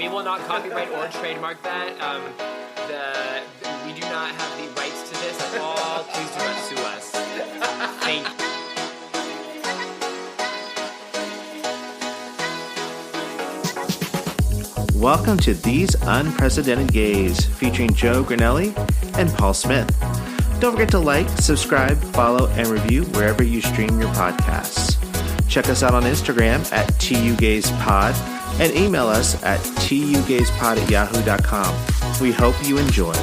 We will not copyright or trademark that. We do not have the rights to this at all. Please do not sue us. Thank you. Welcome to These Unprecedented Gays, featuring Joe Granelli and Paul Smith. Don't forget to like, subscribe, follow, and review wherever you stream your podcasts. Check us out on Instagram at tugayspod and email us at tugayspod@yahoo.com. We hope you enjoy.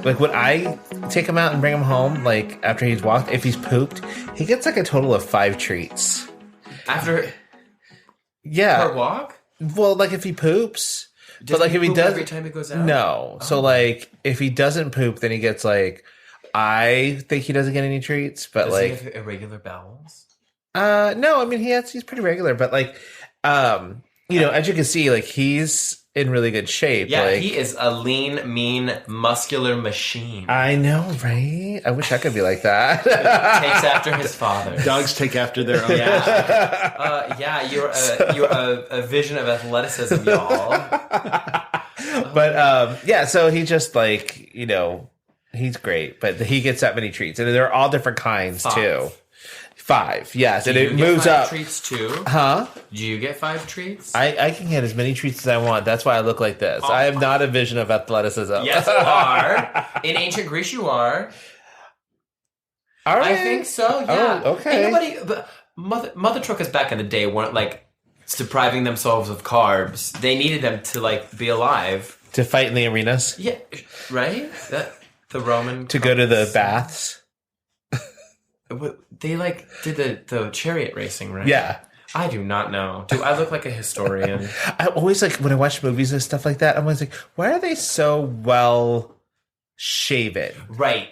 Like, when I take him out and bring him home, like, after he's walked, if he's pooped, he gets, like, a total of 5 treats. After... Yeah. Per walk? Well, like, if he poops... Does but, like, he if he poop does... every time he goes out? No. Oh. So, like, if he doesn't poop, then he gets, like... I think he doesn't get any treats, but, does like... Does he have irregular bowels? No, I mean, he's pretty regular, but, like, you know, as you can see, like, he's... in really good shape. Yeah, like, he is a lean, mean, muscular machine. I know, right? I wish I could be like that. Takes after his father. Dogs take after their own. Yeah, you're a vision of athleticism, y'all. But yeah, so he just, like, you know, he's great, but he gets that many treats, and they're all different kinds too. 5, yes, and it moves up. Treats too? Huh? Do you get 5 treats? I can get as many treats as I want. That's why I look like this. I am not a vision of athleticism. Yes, you are. In ancient Greece, you are. Are we? I think so. Yeah. Oh, okay. But Mother Truckers back in the day weren't like depriving themselves of carbs. They needed them to like be alive, to fight in the arenas. Yeah, right. The Roman to go to the baths. They like did the chariot racing, right? Yeah. I do not know. Do I look like a historian? I always, like, when I watch movies and stuff like that, I'm always like, why are they so well shaven? Right.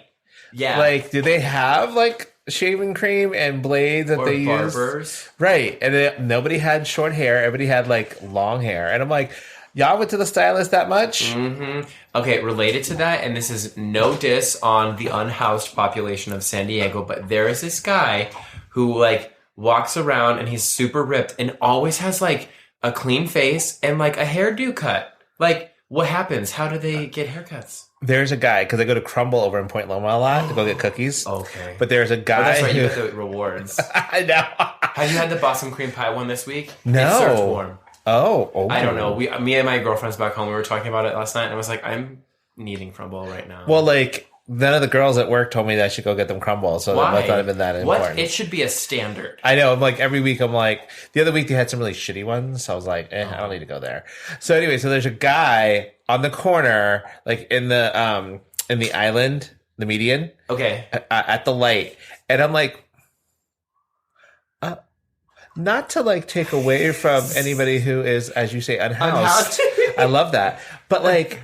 Yeah. Like, do they have, like, shaving cream and blades that they use? Barbers. Right. And nobody had short hair. Everybody had, like, long hair. And I'm like, y'all went to the stylist that much? Mm-hmm. Okay, related to that, and this is no diss on the unhoused population of San Diego, but there is this guy who, like, walks around and he's super ripped and always has, like, a clean face and, like, a hairdo cut. Like, what happens? How do they get haircuts? There's a guy, because I go to Crumble over in Point Loma a lot to go get cookies. Okay. But there's a guy that's right, who... you get the rewards. I know. Have you had the Boston cream pie one this week? No. It's served warm. Oh. I don't know. Me and my girlfriends back home, we were talking about it last night, and I was like, I'm needing Crumble right now. Well, like, none of the girls at work told me that I should go get them Crumble, so that must not have been that important. It should be a standard. I know. I'm like, every week, I'm like, the other week they had some really shitty ones, so I was like, I don't need to go there. So anyway, so there's a guy on the corner, like, in the island, the median. Okay. At the light. And I'm like, not to, like, take away from anybody who is, as you say, unhoused. I love that. But, like,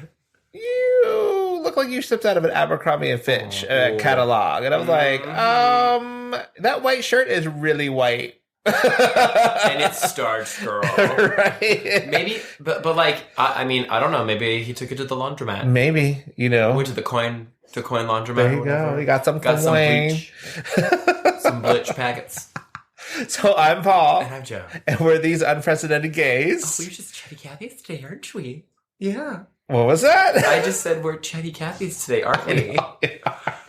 you look like you stepped out of an Abercrombie and Fitch catalog. And I was like, that white shirt is really white. And it's starched, girl. Right. Maybe, but like, I mean, I don't know. Maybe he took it to the laundromat. Maybe, you know. Went to the coin laundromat. There you go. We got some bleach. Some bleach packets. So I'm Paul. And I'm Joe. And we're These Unprecedented Gays. Oh, we're just chatty Cathy's today, aren't we? Yeah. What was that? I just said we're chatty Cathy's today, aren't we?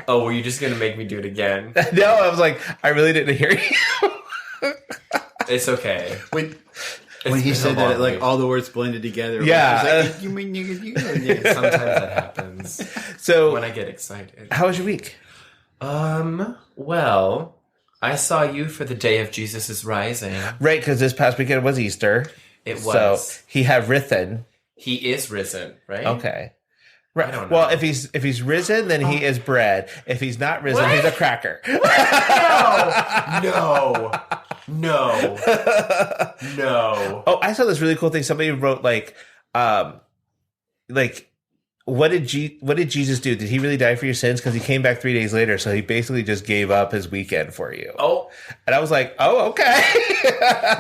Oh, were you just going to make me do it again? No, I was like, I really didn't hear you. It's okay. When he said that, like, all the words blended together. Yeah. Like, Sometimes that happens. So when I get excited. How was your week? Well, I saw you for the day of Jesus' rising. Right, because this past weekend was Easter. It was. So he had risen. He is risen, right? Okay. Right. I don't know. Well, if he's risen, then he is bread. If he's not risen, What? he's a cracker. No. Oh, I saw this really cool thing. Somebody wrote like what did Jesus do? Did he really die for your sins? Because he came back 3 days later, so he basically just gave up his weekend for you. Oh. And I was like, oh, okay.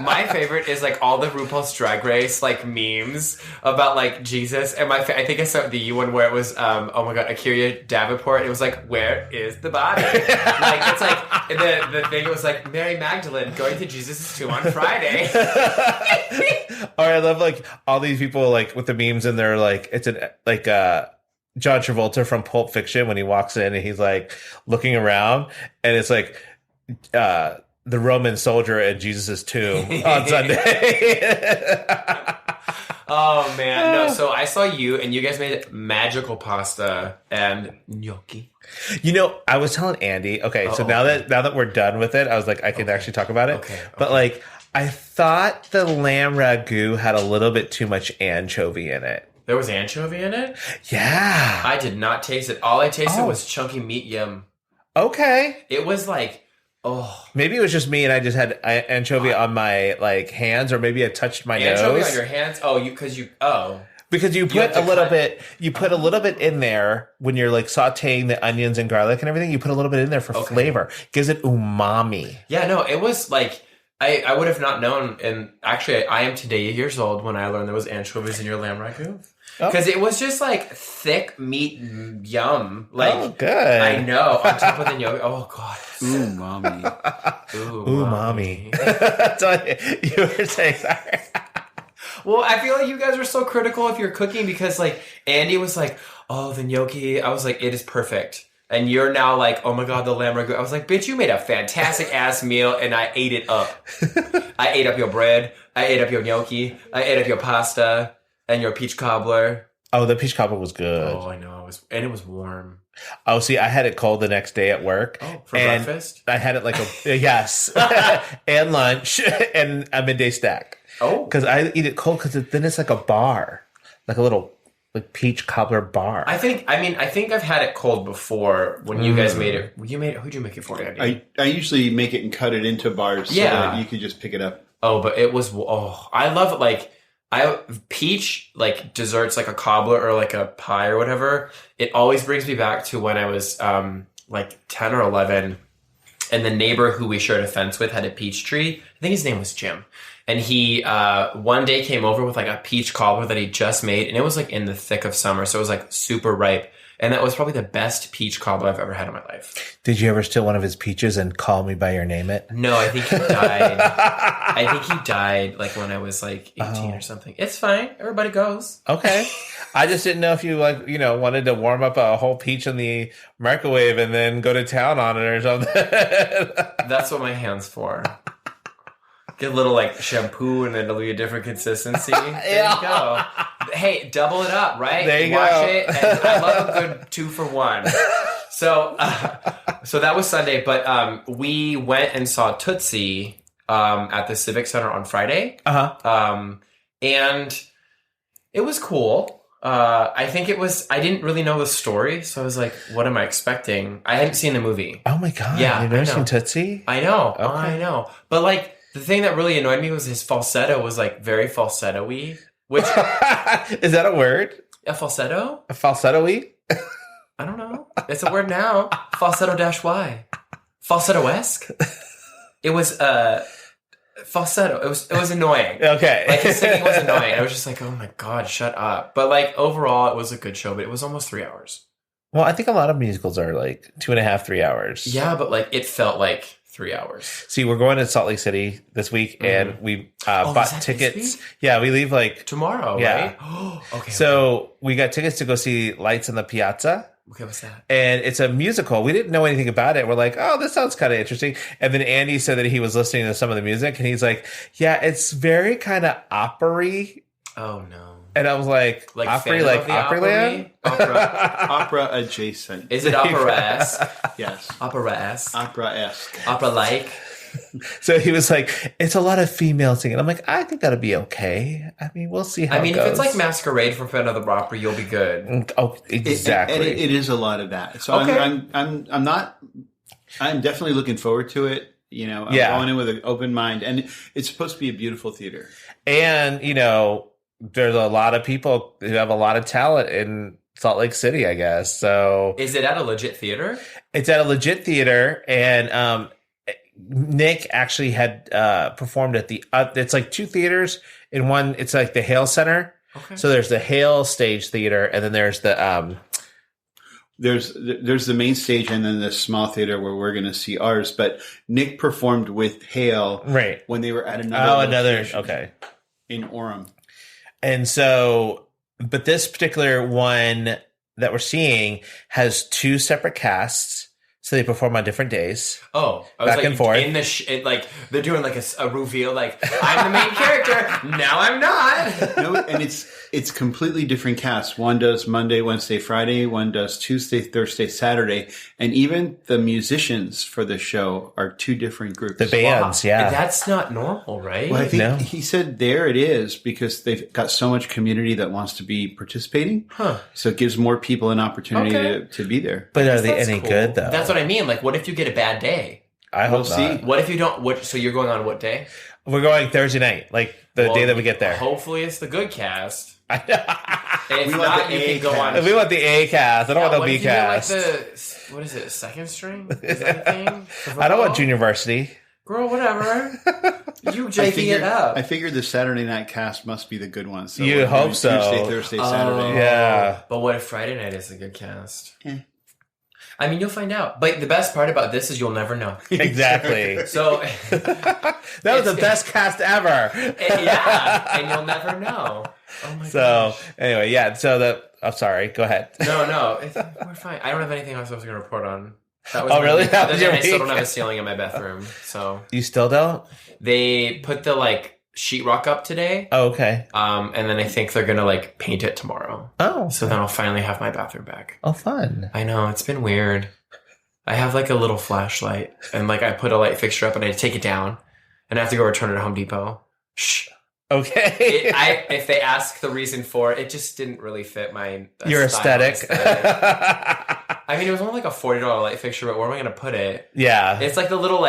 My favorite is like all the RuPaul's Drag Race like memes about like Jesus. And I think I saw the one where it was, oh my God, Akira Davenport. It was like, where is the body? Like, it's like, the thing was like, Mary Magdalene going to Jesus' tomb on Friday. Or I love like all these people like with the memes and they're like, it's John Travolta from Pulp Fiction when he walks in and he's like looking around and it's like the Roman soldier at Jesus' tomb on Sunday. Oh man, no. So I saw you and you guys made magical pasta and gnocchi. You know, I was telling Andy. Okay, so now that we're done with it, I was like, I can actually talk about it. Okay. But like, I thought the lamb ragu had a little bit too much anchovy in it. There was anchovy in it? Yeah. I did not taste it. All I tasted was chunky meat yum. Okay. It was like, maybe it was just me and I just had anchovy on my like hands, or maybe I touched my nose. Anchovy on your hands? Because you put a little bit, in there when you're like sauteing the onions and garlic and everything. You put a little bit in there for flavor. Gives it umami. Yeah, no, it was like, I would have not known. And actually, I am today years old when I learned there was anchovies in your lamb ragu. Because it was just like thick meat yum. Like, good. I know. On top of the yogurt. Oh, God. Umami. Umami. You were saying sorry. Well, I feel like you guys were so critical of your cooking because, like, Andy was like, oh, the gnocchi. I was like, it is perfect. And you're now like, oh my God, the lamb ragu. I was like, bitch, you made a fantastic ass meal and I ate it up. I ate up your bread. I ate up your gnocchi. I ate up your pasta and your peach cobbler. Oh, the peach cobbler was good. Oh, I know. It was warm. Oh, see, I had it cold the next day at work. Oh, for breakfast? I had it like yes. And lunch and a midday snack. Oh. Because I eat it cold because then it's like a bar. Like a little like peach cobbler bar. I think I've had it cold before when you guys made it. Who'd you make it for, Andy? I usually make it and cut it into bars so that you could just pick it up. Oh, but it was, I love it. Like, peach, like, desserts, like a cobbler or like a pie or whatever, it always brings me back to when I was, like 10 or 11, and the neighbor who we shared a fence with had a peach tree. I think his name was Jim. And he, one day came over with like a peach cobbler that he just made, and it was like in the thick of summer, so it was like super ripe. And that was probably the best peach cobbler I've ever had in my life. Did you ever steal one of his peaches and call me by your name it? No, I think he died. I think he died like when I was like 18 or something. It's fine. Everybody goes. Okay. I just didn't know if you wanted to warm up a whole peach in the microwave and then go to town on it or something. That's what my hand's for. Get a little like shampoo and then it'll be a different consistency. There you go. Hey, double it up, right? There you Wash go. it. And I love a good 2-for-1. So that was Sunday, but we went and saw Tootsie at the Civic Center on Friday. And it was cool. I didn't really know the story, so I was like, what am I expecting? I hadn't seen the movie. Oh my God. Yeah, You've never seen Tootsie? I know. Okay. I know. But like, the thing that really annoyed me was his falsetto was like very falsetto-y. Which is that a word? A falsetto? A falsetto-y? I don't know. It's a word now. Falsetto-y. Falsetto-esque? It was falsetto. It was annoying. Okay. Like his singing was annoying. I was just like, oh my God, shut up. But like overall it was a good show, but it was almost 3 hours. Well, I think a lot of musicals are like 2.5, 3 hours. Yeah, but like it felt like 3 hours. See, we're going to Salt Lake City this week, and we bought tickets. Yeah, we leave like tomorrow, right? Okay. So we got tickets to go see Lights on the Piazza. Okay, what's that? And it's a musical. We didn't know anything about it. We're like, oh, this sounds kind of interesting. And then Andy said that he was listening to some of the music, and he's like, yeah, it's very kind of opera-y. Oh, no. And I was like opera, like Opryland? Opera adjacent. Is it opera-esque? Yes. Opera-esque? Opera-esque. Opera-like? So he was like, it's a lot of female singing. I'm like, I think that'll be okay. I mean, we'll see how it goes. If it's like Masquerade from Phantom of the Opera, you'll be good. Oh, exactly. It is a lot of that. So okay. I'm definitely looking forward to it. I'm going in with an open mind, and it's supposed to be a beautiful theater. And, there's a lot of people who have a lot of talent in Salt Lake City, I guess. So is it at a legit theater? It's at a legit theater, and Nick actually had performed at the. It's like two theaters in one. It's like the Hale Center. Okay. So there's the Hale Stage Theater, and then there's the. There's the main stage and then the small theater where we're going to see ours. But Nick performed with Hale right when they were at another okay in Orem. And so, but this particular one that we're seeing has two separate casts. So they perform on different days. Oh, I was back like, and forth. In the like they're doing like a reveal, like I'm the main character. Now I'm not. No, and it's completely different casts. One does Monday, Wednesday, Friday. One does Tuesday, Thursday, Saturday. And even the musicians for the show are two different groups. The bands, wow. Yeah. That's not normal, right? Well, I think he said there it is because they've got so much community that wants to be participating. Huh. So it gives more people an opportunity to be there. But are they any good, though? That's what I mean. Like, what if you get a bad day? I hope not. What if you don't? So you're going on what day? We're going Thursday night, like the day that we get there. Hopefully it's the good cast. I know. If not, you can go on. We want the A cast. I don't want the B cast. Like what is it? Second string? Is that a thing? I don't want junior varsity. Girl, whatever. You jaking it up. I figured the Saturday night cast must be the good one. So you hope so. Tuesday, Thursday, Saturday. Yeah. But what if Friday night is the good cast? I mean, you'll find out. But the best part about this is you'll never know. Exactly. So that was the best cast ever. Yeah, and you'll never know. Oh my gosh. Anyway, yeah. So I'm sorry. Go ahead. No, we're fine. I don't have anything else I was going to report on. That was really? That was I still don't have a ceiling in my bathroom. So you still don't? They put the sheetrock up today. Oh, okay. And then I think they're gonna paint it tomorrow. Oh. Okay. So then I'll finally have my bathroom back. Oh, fun. I know, it's been weird. I have a little flashlight and I put a light fixture up and I take it down and I have to go return it at Home Depot. Shh. Okay. If they ask the reason for it, it just didn't really fit your aesthetic. I mean, it was only a $40 light fixture, but where am I going to put it? Yeah. It's the little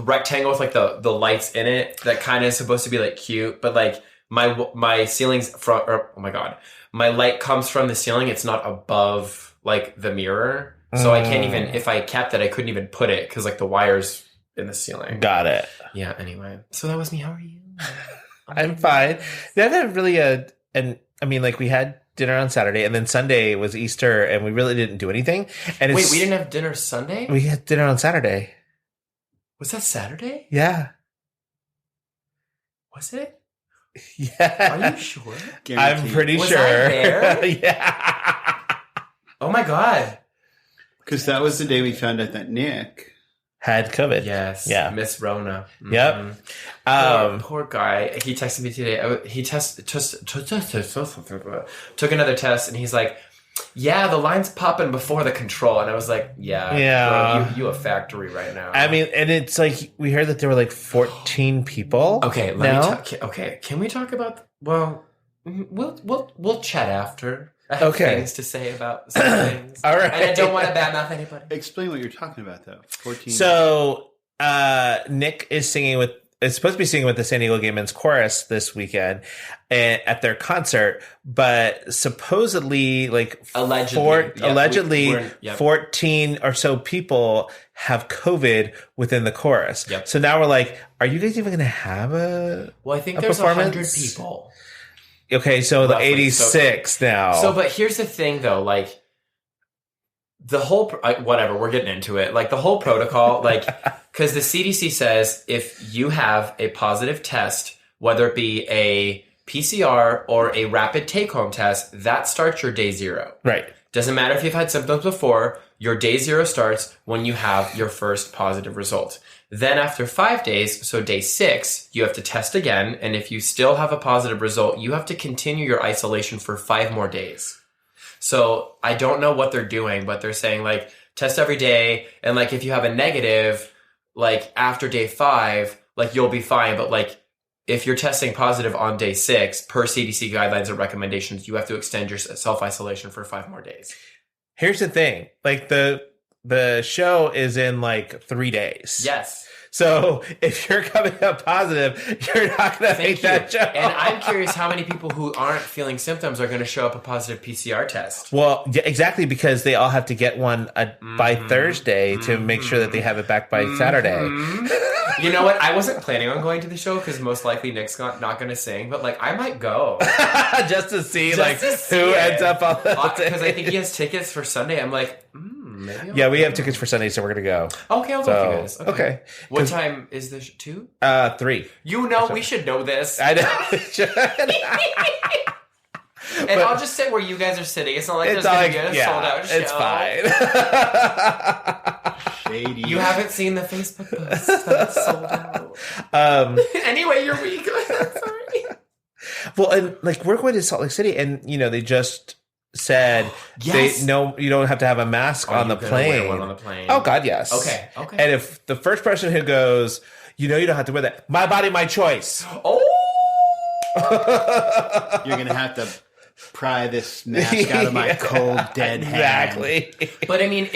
rectangle with the lights in it that kind of is supposed to be cute, but my ceiling's from, oh my God, my light comes from the ceiling. It's not above the mirror. So I can't even, if I kept it, I couldn't even put it because the wire's in the ceiling. Got it. Yeah. Anyway, so that was me. How are you? I'm fine. That had really we had dinner on Saturday and then Sunday was Easter and we really didn't do anything. And wait, we didn't have dinner Sunday? We had dinner on Saturday. Was that Saturday? Yeah. Was it? Yeah. Are you sure? Guaranteed. I'm pretty was sure. I there? Yeah. Oh my God. Because that was the day we found out that Nick had COVID. Yes. Yeah. Miss Rona. Mm-hmm. Yep. Poor guy. He texted me today. He took another test and he's like, yeah, the line's popping before the control. And I was like, yeah. Bro, you a factory right now. I mean, and it's we heard that there were 14 people. Okay. Okay. Can we talk about, we'll chat after. I have things to say about some things. All right. And I don't want to badmouth anybody. Explain what you're talking about, though. 14. So, Nick is supposed to be singing with the San Diego Gay Men's Chorus this weekend at their concert, but supposedly, allegedly, 14 or so people have COVID within the chorus. Yep. So now we're are you guys even going to have I think there's 100 people. Okay, so roughly. The 86 now. So, but here's the thing, though. The whole whatever, we're getting into it. The whole protocol, because the CDC says if you have a positive test, whether it be a PCR or a rapid take-home test, that starts your day 0. Right. Doesn't matter if you've had symptoms before. Your day 0 starts when you have your first positive result. Then after 5 days, so day 6, you have to test again. And if you still have a positive result, you have to continue your isolation for 5 more days. So I don't know what they're doing, but they're saying test every day. And if you have a negative, after day 5, you'll be fine. But if you're testing positive on day 6, per CDC guidelines or recommendations, you have to extend your self-isolation for 5 more days. Here's the thing. The show is in 3 days. Yes. So if you're coming up positive, you're not going to make that show. And I'm curious how many people who aren't feeling symptoms are going to show up a positive PCR test. Well, yeah, exactly, because they all have to get one by Thursday to make sure that they have it back by Saturday. You know what? I wasn't planning on going to the show because most likely Nick's not going to sing, but like I might go just to see who ends up on the because I think he has tickets for Sunday. I'm like, maybe. We have tickets for Sunday, so we're gonna go. Okay, I'll go with you guys. Okay. What time is this? 2? 3. You know, we should know this. I know. And I'll just sit where you guys are sitting. It's not like there's going to be a sold-out show. It's fine. Shady. You haven't seen the Facebook post that's sold out. Anyway, you're weak. Sorry. Well, and like we're going to Salt Lake City, and they just said yes. you don't have to have a mask on the plane. Wear one on the plane. Oh God, yes. Okay. And if the first person who goes, you don't have to wear that. My body, my choice. Oh. You're gonna have to pry this mask out of my cold, dead hand. Exactly. But I mean,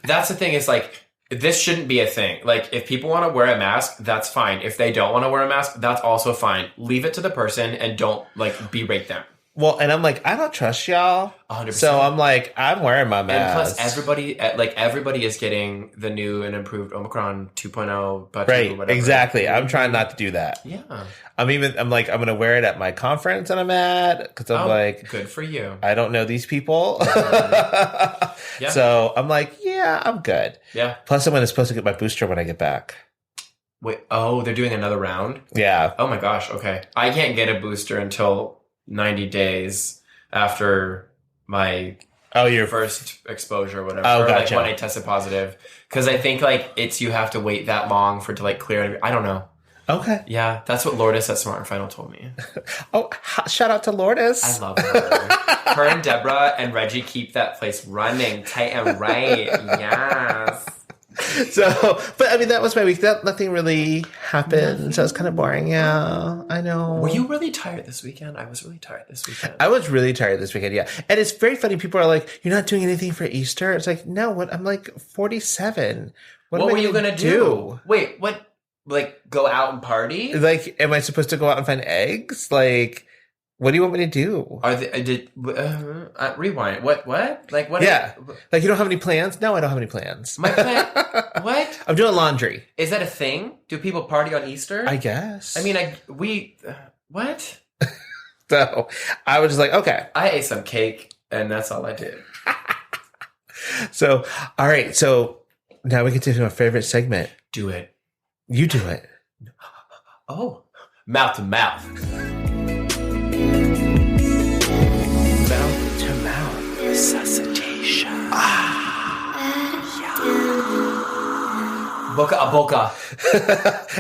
that's the thing. Is like this shouldn't be a thing. Like if people want to wear a mask, that's fine. If they don't want to wear a mask, that's also fine. Leave it to the person and don't like berate them. Well, and I'm like, I don't trust y'all. 100%. So I'm like, I'm wearing my mask. And plus, everybody is getting the new and improved Omicron 2.0. Right, exactly. I'm trying not to do that. Yeah. I'm like, I'm going to wear it at my conference that I'm at because I'm like, good for you. I don't know these people. Yeah. So I'm like, yeah, I'm good. Yeah. Plus, I'm supposed to get my booster when I get back. Wait, they're doing another round? Yeah. Oh my gosh. Okay. I can't get a booster until 90 days after my your first exposure or whatever. Oh, or gotcha. Like when I tested positive. Because I think like you have to wait that long for it to like clear. I don't know. Okay. Yeah, that's what Lourdes at Smart and Final told me. Oh, shout out to Lourdes. I love her. Her and Deborah and Reggie keep that place running tight and right. Yes. So, but I mean, that was my week. Nothing really happened. So it was kind of boring. Yeah, I know. Were you really tired this weekend? I was really tired this weekend. I was really tired this weekend. Yeah. And it's very funny. People are like, you're not doing anything for Easter. It's like, no, what? I'm like 47. What were you going to do? Wait, what? Like go out and party? Like, am I supposed to go out and find eggs? Like, what do you want me to do? Rewind. What? Like what? Yeah. Like you don't have any plans? No, I don't have any plans. My plan? What? I'm doing laundry. Is that a thing? Do people party on Easter? I guess. I mean, what? So I was just like, okay. I ate some cake and that's all I did. So, all right. So now we get to our favorite segment. Do it. You do it. Oh, mouth to mouth. Mouth to mouth resuscitation. Boca a boca.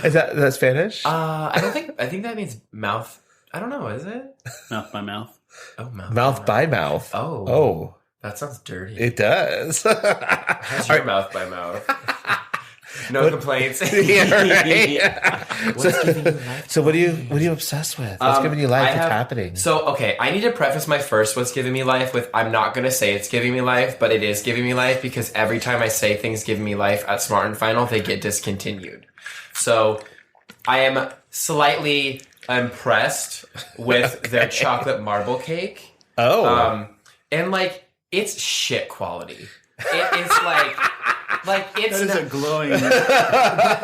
Is that Spanish? I think that means mouth. I don't know. Is it Mouth by mouth? Oh, mouth by mouth. Oh, that sounds dirty. It does. How's your mouth by mouth? No complaints. Yeah, right. What's giving you life? So what are you obsessed with? What's giving you life? What's happening? So, okay, I need to preface my first what's giving me life with I'm not going to say it's giving me life, but it is giving me life because every time I say things giving me life at Smart and Final, they get discontinued. So, I am slightly impressed with their chocolate marble cake. Oh. And like, it's shit quality. It's like it's that is a glowing. But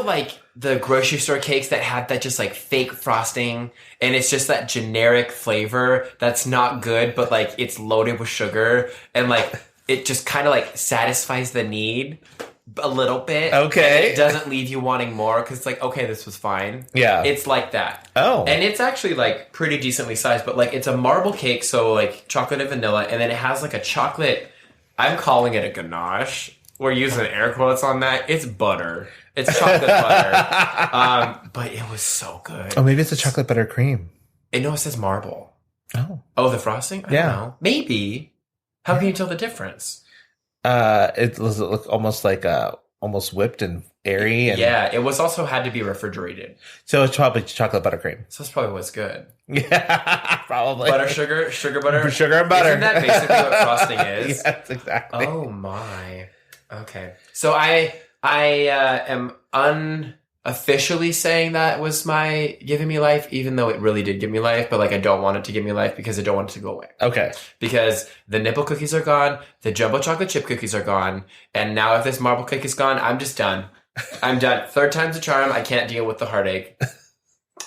like the grocery store cakes that have that just like fake frosting and it's just that generic flavor that's not good, but like it's loaded with sugar and like it just kind of like satisfies the need a little bit. Okay. And it doesn't leave you wanting more because it's like, okay, this was fine. Yeah. It's like that. Oh. And it's actually like pretty decently sized, but like it's a marble cake, so like chocolate and vanilla, and then it has like a chocolate. I'm calling it a ganache. We're using air quotes on that. It's butter. It's chocolate butter. But it was so good. Oh, maybe it's a chocolate butter cream. It says marble. Oh, the frosting? I don't know. Maybe. How can you tell the difference? It looked almost like almost whipped and airy. And yeah, it was also had to be refrigerated. So it's probably chocolate butter cream. So that's probably what's good. Yeah, probably. Butter, sugar, butter. Sugar and butter. Isn't that basically what frosting is? Yes, exactly. Oh my. Okay. So I I am unofficially saying that was my giving me life, even though it really did give me life. But like, I don't want it to give me life because I don't want it to go away. Okay. Because the nipple cookies are gone, the jumbo chocolate chip cookies are gone, and now if this marble cake is gone, I'm just done. I'm done. Third time's a charm. I can't deal with the heartache.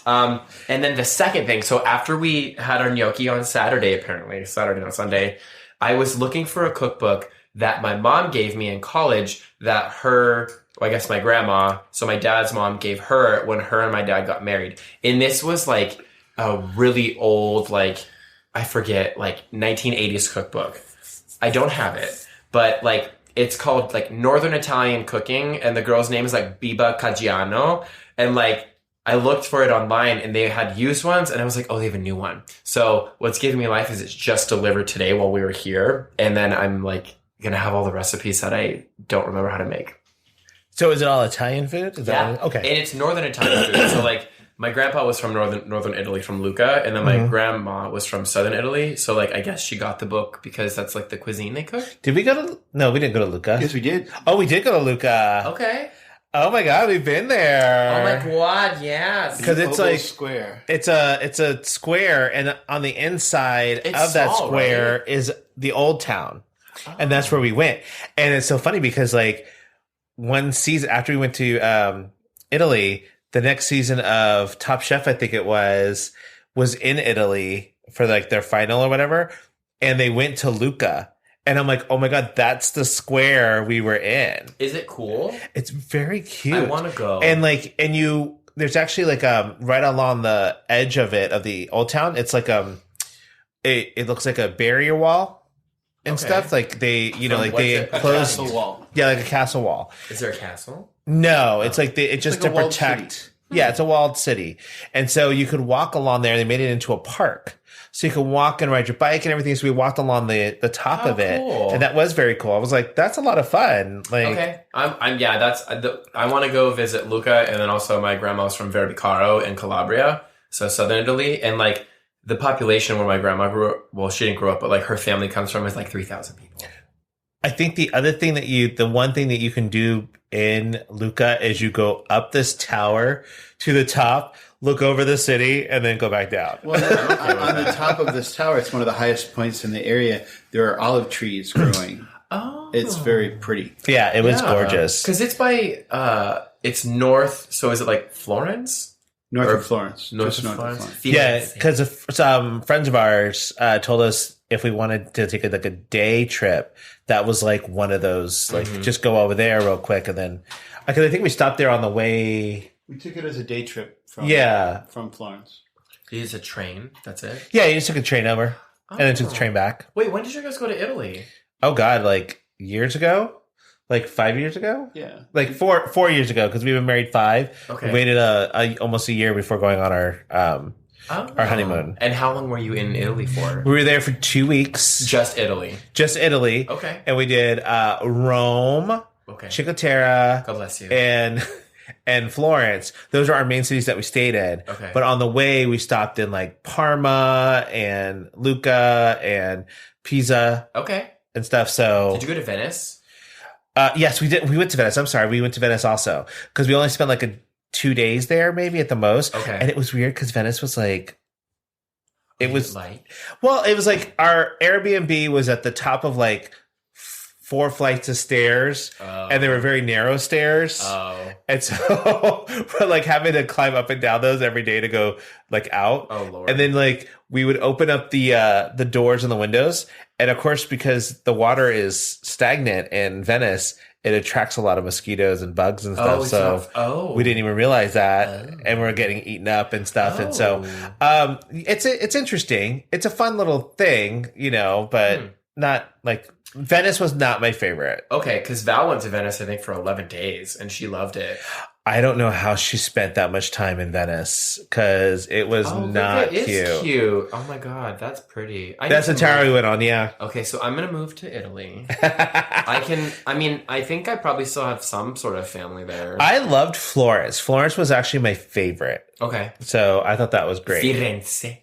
And then the second thing, so after we had our gnocchi on Saturday, apparently, Saturday, not Sunday, I was looking for a cookbook that my mom gave me in college that I guess my grandma, so my dad's mom gave her when her and my dad got married. And this was like a really old, like, I forget, like 1980s cookbook. I don't have it, but like, it's called like Northern Italian Cooking, and the girl's name is like Biba Caggiano. And like, I looked for it online and they had used ones, and I was like, oh, they have a new one. So what's giving me life is it's just delivered today while we were here. And then I'm like going to have all the recipes that I don't remember how to make. So is it all Italian food? Is that okay. And it's Northern Italian food. So like, my grandpa was from Northern Italy, from Lucca, and then my grandma was from Southern Italy. So like, I guess she got the book because that's like the cuisine they cook. Did we go to? No, we didn't go to Lucca. Yes, we did. Oh, we did go to Lucca. Okay. Oh my God, we've been there. Oh my God, yes. Because it's like square. It's a square, and on the inside of that square is the old town, and that's where we went. And it's so funny because like one season after we went to Italy, the next season of Top Chef, I think it was in Italy for like their final or whatever, and they went to Lucca. And I'm like, oh my God, that's the square we were in. Is it cool? It's very cute. I want to go. And like, there's actually like right along the edge of the old town. It's like it looks like a barrier wall and stuff. Like they, they close castle wall. Yeah, like a castle wall. Is there a castle? No, it's like it's just like to protect. Yeah, it's a walled city, and so you could walk along there. They made it into a park. So you could walk and ride your bike and everything. So we walked along the top of it, and that was very cool. I was like, "That's a lot of fun." Like, okay, I want to go visit Lucca, and then also my grandma's from Verbicaro in Calabria, so southern Italy, and like the population where my grandma grew up. Well, she didn't grow up, but like her family comes from is like 3,000 people. I think the one thing that you can do in Lucca is you go up this tower to the top, look over the city, and then go back down. Well, on the top of this tower, it's one of the highest points in the area. There are olive trees growing. Oh, it's very pretty. Yeah, it was gorgeous. Because it's by it's north. So is it like Florence? North of Florence. North of Florence. Yeah, because some friends of ours told us if we wanted to take a day trip, that was like one of those, like just go over there real quick, and then because I think we stopped there on the way. We took it as a day trip from Florence. You used a train. That's it. Yeah, you just took a train over and then took the train back. Wait, when did you guys go to Italy? Oh God, like years ago. Like 5 years ago? Yeah. Like 4 years ago, because we've been married 5. Okay. We waited almost a year before going on our honeymoon. And how long were you in Italy for? We were there for 2 weeks. Just Italy. Okay. And we did Rome, Cinque Terre, God bless you, and Florence. Those are our main cities that we stayed in. Okay. But on the way, we stopped in like Parma and Lucca and Pisa. Okay. And stuff. So did you go to Venice? Yes, we did. We went to Venice. I'm sorry. We went to Venice also because we only spent like 2 days there, maybe at the most. Okay. And it was weird because Venice was like, it was light. Well, it was like our Airbnb was at the top of like 4 flights of stairs, and they were very narrow stairs. And so we're like having to climb up and down those every day to go like out. Oh Lord. And then like we would open up the doors and the windows. And of course, because the water is stagnant in Venice, it attracts a lot of mosquitoes and bugs and stuff. We didn't even realize that. And we're getting eaten up and stuff. And so it's interesting. It's a fun little thing, but not like Venice was not my favorite. Okay, because Val went to Venice, I think, for 11 days, and she loved it. I don't know how she spent that much time in Venice because it was not cute. It is cute. Oh my God, that's pretty. That's the tower we went on, yeah. Okay, so I'm going to move to Italy. I think I probably still have some sort of family there. I loved Florence. Florence was actually my favorite. Okay. So I thought that was great. Firenze.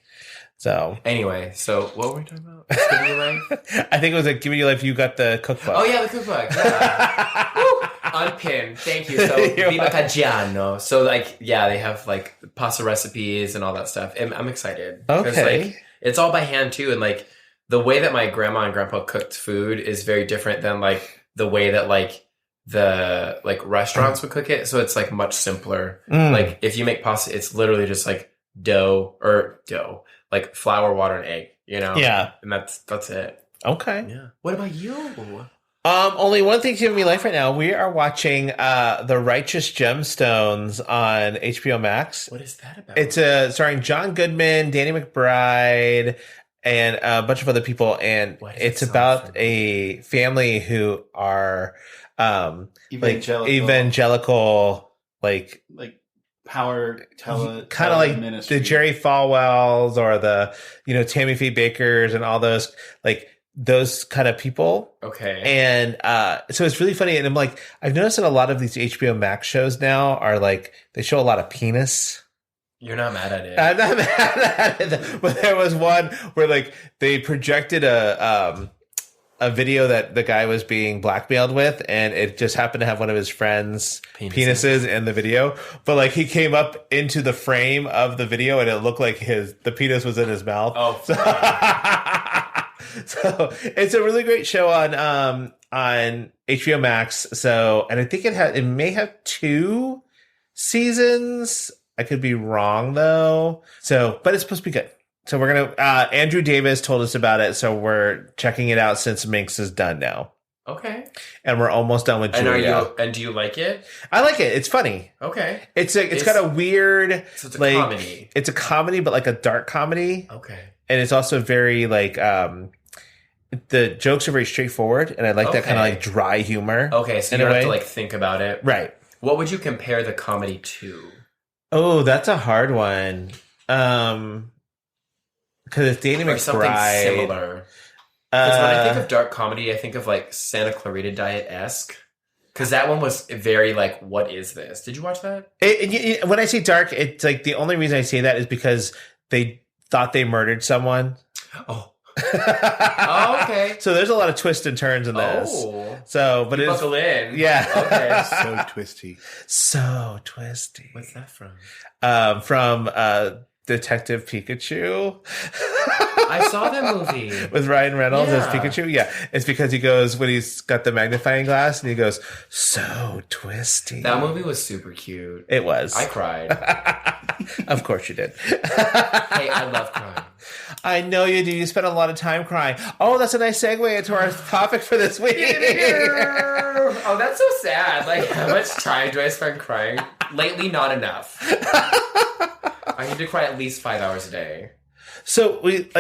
So anyway, so what were we talking about? Giving you life? I think it was like Giving You Life. You got the cookbook. Oh yeah, the cookbook. Yeah. Unpin. Thank you. So, Viva Caggiano. So, like, yeah, they have, like, pasta recipes and all that stuff. And I'm excited. Okay. Like, it's all by hand, too. And, like, the way that my grandma and grandpa cooked food is very different than, like, the way that, like, the, like, restaurants would cook it. So, it's, like, much simpler. Like, if you make pasta, it's literally just, like, dough, like, flour, water, and egg, you know? Yeah. And that's it. Okay. Yeah. What about you? Only one thing's giving me life right now. We are watching The Righteous Gemstones on HBO Max. What is that about? It's starring John Goodman, Danny McBride, and a bunch of other people. And it's about a family who are evangelical, like power kind of like ministry. the Jerry Falwells or the Tammy Faye Bakers and all those those kind of people. Okay. And so it's really funny. And I'm like, I've noticed that a lot of these HBO Max shows now are like, they show a lot of penis. You're not mad at it. I'm not mad at it. But there was one where like they projected a video that the guy was being blackmailed with, and it just happened to have one of his friends' penises in the video. But like he came up into the frame of the video, and it looked like the penis was in his mouth. Oh, so it's a really great show on HBO Max. So, and I think it may have 2 seasons. I could be wrong though. So, but it's supposed to be good. So we're going to, Andrew Davis told us about it. So we're checking it out since Minx is done now. Okay. And we're almost done with Julia. And do you like it? I like it. It's funny. Okay. It's got a weird, so it's a comedy. It's a comedy, but like a dark comedy. Okay. And it's also very like, the jokes are very straightforward. And I like that kind of like dry humor. Okay. So you don't have to like think about it. Right. What would you compare the comedy to? Oh, that's a hard one. Because it's Danny McBride. Something similar. Because when I think of dark comedy, I think of like Santa Clarita Diet-esque. Because that one was very like, what is this? Did you watch that? When I say dark, it's like the only reason I say that is because they thought they murdered someone. Oh. Oh, okay. So there's a lot of twists and turns in this. Oh. So, but it's buckle in. Yeah. Okay. So twisty. So twisty. What's that from? From Detective Pikachu. I saw that movie with Ryan Reynolds as Pikachu. Yeah, it's because he goes when he's got the magnifying glass and he goes so twisty. That movie was super cute. It was. I cried. Of course you did. Hey, I love crying. I know you do. You spend a lot of time crying. Oh, that's a nice segue into our topic for this week. Oh, that's so sad. Like, how much time do I spend crying? Lately, not enough. I need to cry at least 5 hours a day. So we've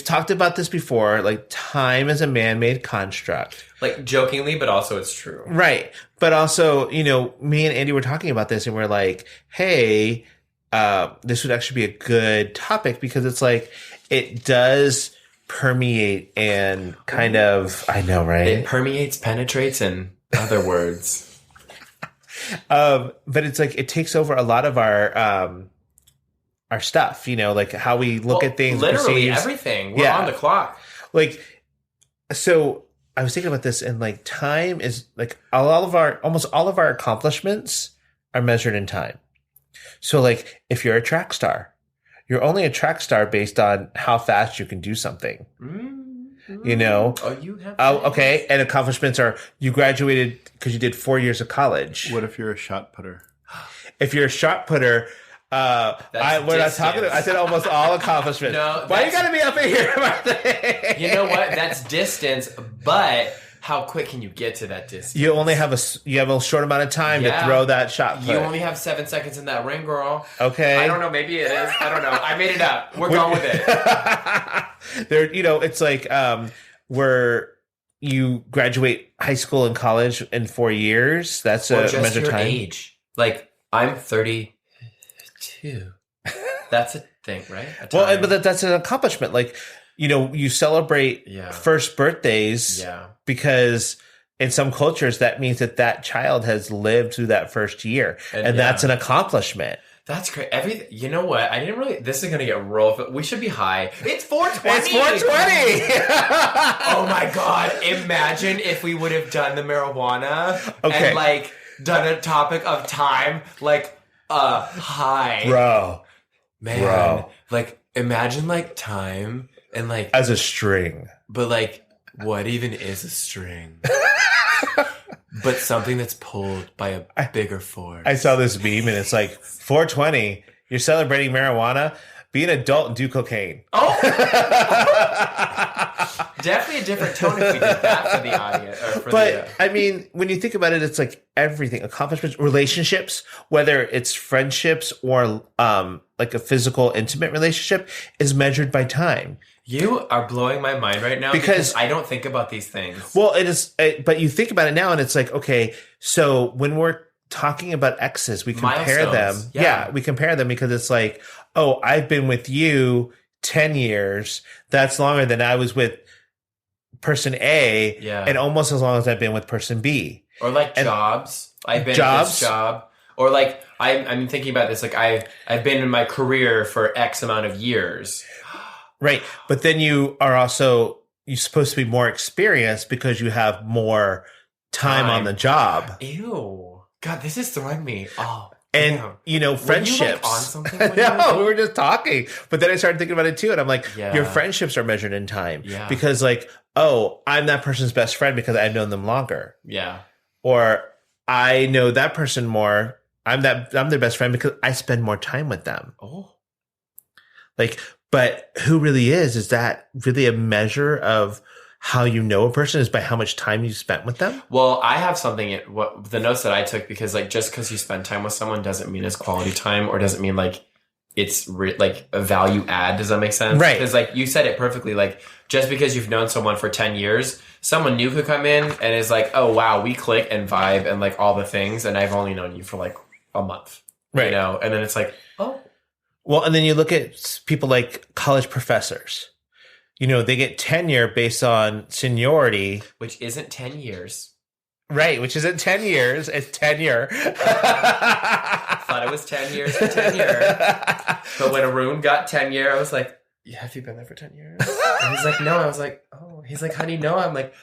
talked about this before. Like, time is a man-made construct. Like, jokingly, but also it's true. Right. But also, me and Andy were talking about this and we're like, hey, this would actually be a good topic because it's like, it does permeate and kind of, I know, right? It permeates, penetrates, and other words. But it's like, it takes over a lot of our stuff, like how we look at things. Literally everything. We're on the clock. Like, so I was thinking about this and like time is like almost all of our accomplishments are measured in time. So like if you're a track star, you're only a track star based on how fast you can do something. Mm-hmm. Oh, you have. Okay. And accomplishments are you graduated because you did 4 years of college. What if you're a shot putter? If you're a shot putter, we're not talking. I said almost all accomplishments. No, why you gotta be up in here about that? You know what? That's distance, but how quick can you get to that distance? You only have a short amount of time to throw that shot put. You only have 7 seconds in that ring, girl. Okay. I don't know. Maybe it is. I don't know. I made it up. We're going with it. It's like where you graduate high school and college in 4 years. That's a measure your time. Age. Like I'm 32. That's a thing, right? Well, but that's an accomplishment. Like, you celebrate first birthdays because in some cultures that means that child has lived through that first year. And that's an accomplishment. That's great. You know what? I didn't really. This is gonna get real. We should be high. It's 420. It's 420. Oh my god! Imagine if we would have done the marijuana Okay. and like done a topic of time, like high, Bro. man. Bro. Like imagine like time and like As a string. but like what even is a string? But something that's pulled by a bigger force. I saw this meme and it's like 420. You're celebrating marijuana. Be an adult and do cocaine. Oh, definitely a different tone if we did that for the audience. Or for But I mean, when you think about it, it's like everything: accomplishments, relationships, whether it's friendships or like a physical, intimate relationship, is measured by time. You are blowing my mind right now because I don't think about these things. Well, it is, but you think about it now, and it's like, okay, so when we're talking about exes, we compare Milestones. them. Yeah, we compare them because it's like, oh, I've been with you 10 years. That's longer than I was with person A, and almost as long as I've been with person B. Or like jobs. I've been at this job. Or like I'm thinking about this. Like I've been in my career for X amount of years. Right. But then you're supposed to be more experienced because you have more time on the job. Ew. God, this is throwing me. Oh. And, damn. friendships. Were you, like, on something? No, we were just talking. But then I started thinking about it too. And I'm like, your friendships are measured in time. Yeah. Because like, oh, I'm that person's best friend because I've known them longer. Yeah. Or I know that person more. I'm their best friend because I spend more time with them. Oh. Like, but who really is that really a measure of how you know a person is by how much time you spent with them? Well, I have something, the notes that I took, because like just because you spend time with someone doesn't mean it's quality time or doesn't mean like it's like a value add. Does that make sense? Right. Because like you said it perfectly. Like just because you've known someone for 10 years, someone new could come in and is like, oh wow, we click and vibe and like all the things. And I've only known you for like a month. Right. You know? And then it's like, oh. Well, and then you look at people like college professors. They get tenure based on seniority. Which isn't 10 years. Right, which isn't 10 years. It's tenure. Thought it was 10 years for tenure. But when Arun got tenure, I was like, yeah, have you been there for 10 years? And he's like, no. I was like, oh. He's like, honey, no. I'm like,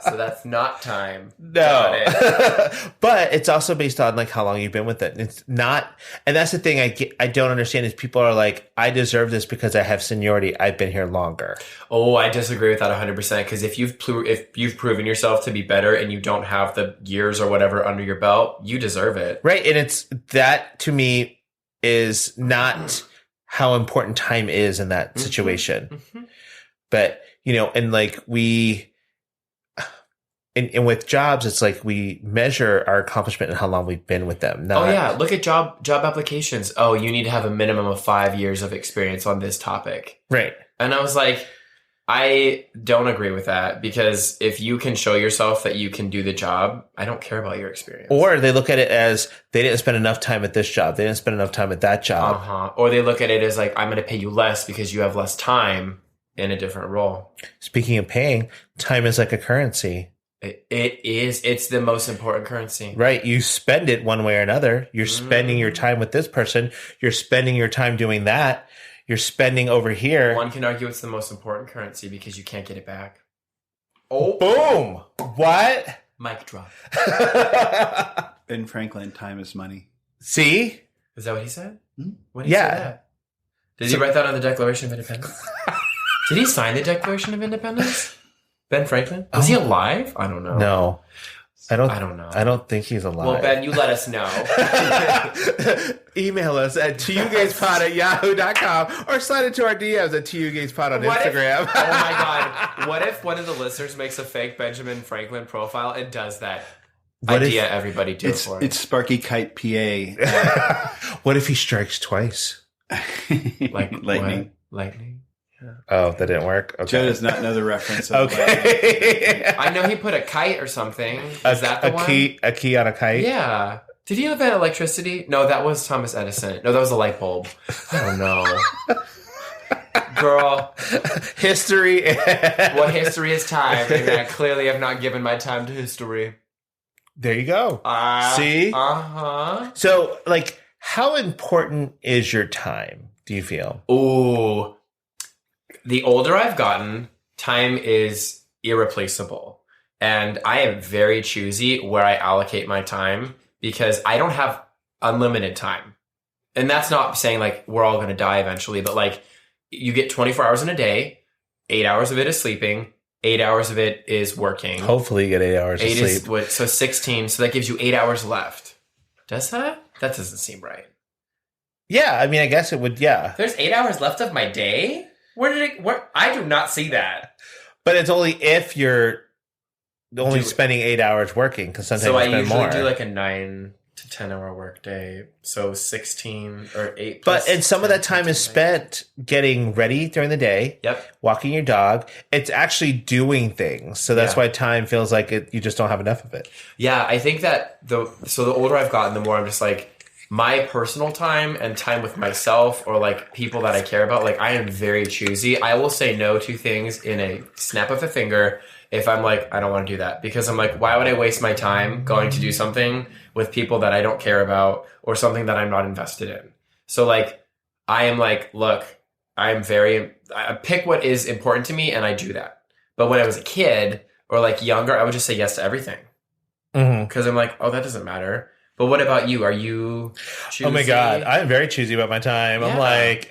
So that's not time. No. But it's also based on like how long you've been with it. It's not, and that's the thing I don't understand is people are like, I deserve this because I have seniority. I've been here longer. Oh, I disagree with that 100% because if you've proven yourself to be better and you don't have the years or whatever under your belt, you deserve it. Right. And it's that to me is not how important time is in that situation. Mm-hmm. But, and like and with jobs, it's like we measure our accomplishment and how long we've been with them. Oh yeah, look at job applications. Oh, you need to have a minimum of 5 years of experience on this topic. Right. And I was like, I don't agree with that because if you can show yourself that you can do the job, I don't care about your experience. Or they look at it as they didn't spend enough time at this job. They didn't spend enough time at that job. Or they look at it as like, I'm going to pay you less because you have less time in a different role. Speaking of paying, time is like a currency. It is. It's the most important currency. Right. You spend it one way or another. You're spending your time with this person. You're spending your time doing that. You're spending over here. One can argue it's the most important currency because you can't get it back. Oh. Boom. What? Mic drop. Ben Franklin, time is money. See? Is that what he said? When did he say that? Did he write that on the Declaration of Independence? Did he sign the Declaration of Independence? Ben Franklin? Was he alive? I don't know. No. I don't know. I don't think he's alive. Well, Ben, you let us know. Email us at tugayspod@yahoo.com or slide into our DMs at tugayspod on Instagram. Oh my God. What if one of the listeners makes a fake Benjamin Franklin profile and does that? Everybody do it for it. It's Sparky Kite PA. What if he strikes twice? Like lightning. What? Lightning? Yeah. Oh, that didn't work? Okay. Joe does not know the reference. Okay. I know he put a kite or something. Is that the one? A key on a kite? Yeah. Did he invent electricity? No, that was Thomas Edison. No, that was a light bulb. I don't know. Girl. History. What history is time? And I clearly have not given my time to history. There you go. See? Uh-huh. So, like, how important is your time, do you feel? Ooh. The older I've gotten, time is irreplaceable. And I am very choosy where I allocate my time because I don't have unlimited time. And that's not saying, like, we're all going to die eventually, but, like, you get 24 hours in a day, 8 hours of it is sleeping, 8 hours of it is working. Hopefully you get 8 hours of sleep. Is what, so 16, so that gives you 8 hours left. Does that? That doesn't seem right. Yeah, I mean, I guess it would, yeah. There's 8 hours left of my day? Where I do not see that. But it's only if you're only spending 8 hours working, because sometimes you spend more. So I usually do like a 9 to 10 hour work day. So 16 or 8. But and some of that time is spent getting ready during the day. Yep. Walking your dog. It's actually doing things. So that's why time feels like you just don't have enough of it. Yeah, I think that the older I've gotten, the more I'm just like, my personal time and time with myself or like people that I care about, like I am very choosy. I will say no to things in a snap of a finger if I'm like, I don't want to do that. Because I'm like, why would I waste my time going to do something with people that I don't care about or something that I'm not invested in? So like, I am like, look, I pick what is important to me and I do that. But when I was a kid or like younger, I would just say yes to everything. Because I'm like, oh, that doesn't matter. But what about you? Are you choosy? Oh my God. I'm very choosy about my time. Yeah. I'm like,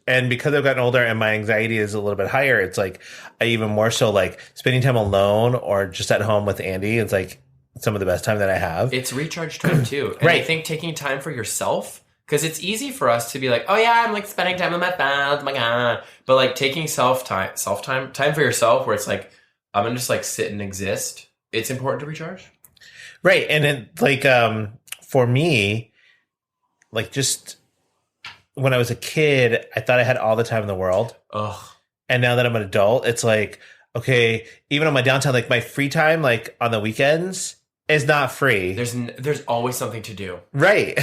and because I've gotten older and my anxiety is a little bit higher, it's like I even more so like spending time alone or just at home with Andy. It's like some of the best time that I have. It's recharge time too. And right. I think taking time for yourself, because it's easy for us to be like, oh yeah, I'm like spending time with my friends, oh my God. But like taking time for yourself where it's like, I'm going to just like sit and exist. It's important to recharge. Right. And then like, for me, like just when I was a kid, I thought I had all the time in the world. Ugh. And now that I'm an adult, it's like, okay, even on my downtime, like my free time, like on the weekends is not free. There's always something to do. Right.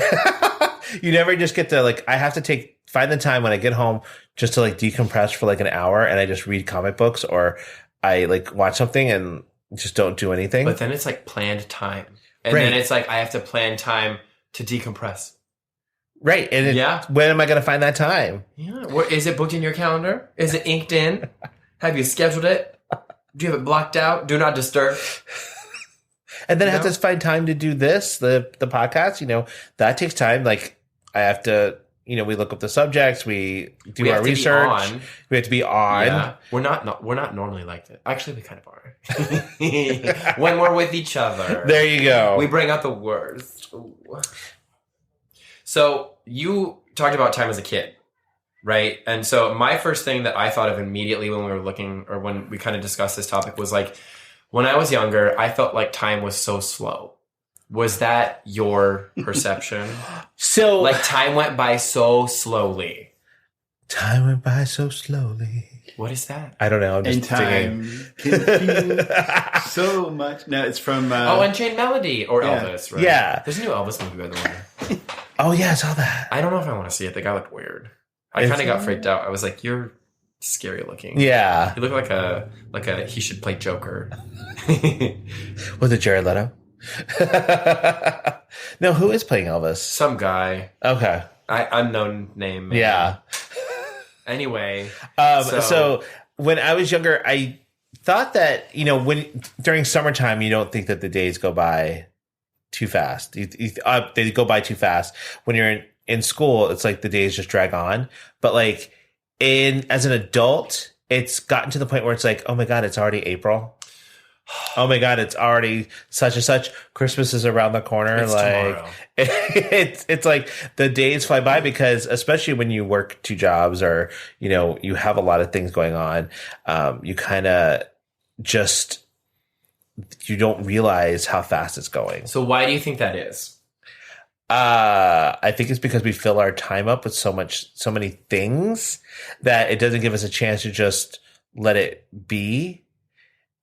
You never just get to like, I have to find the time when I get home just to like decompress for like an hour and I just read comic books or I like watch something and just don't do anything. But then it's like planned time. And then it's like I have to plan time to decompress. Right. And when am I going to find that time? Yeah. Is it booked in your calendar? Is it inked in? Have you scheduled it? Do you have it blocked out? Do not disturb. And then I have to find time to do this, the podcast, that takes time. Like I have to, we look up the subjects, we do our research. We have to be on. Yeah. We're not normally like that. Actually, we kind of are. When we're with each other. There you go. We bring out the worst. Ooh. So you talked about time as a kid, right? And so my first thing that I thought of immediately when we were looking or when we kind of discussed this topic was like, when I was younger, I felt like time was so slow. Was that your perception? So like time went by so slowly. Time went by so slowly. What is that? I don't know. I'm just time singing. So much. No, it's from Unchained Melody or Elvis, right? Yeah. There's a new Elvis movie by the way. Oh yeah, I saw that. I don't know if I want to see it. The guy looked weird. I kind of got freaked out. I was like, "You're scary looking." Yeah. You look like a he should play Joker. Was it Jared Leto? No, who is playing Elvis? Some guy. Okay. Unknown name. Maybe. Yeah. Anyway. So when I was younger, I thought that, when during summertime, you don't think that the days go by too fast. They go by too fast. When you're in school, it's like the days just drag on. But like as an adult, it's gotten to the point where it's like, oh my God, it's already April. Oh my God, it's already such and such. Christmas is around the corner. It's tomorrow. It's like the days fly by because especially when you work two jobs or, you have a lot of things going on, you kind of you don't realize how fast it's going. So why do you think that is? I think it's because we fill our time up with so many things that it doesn't give us a chance to just let it be.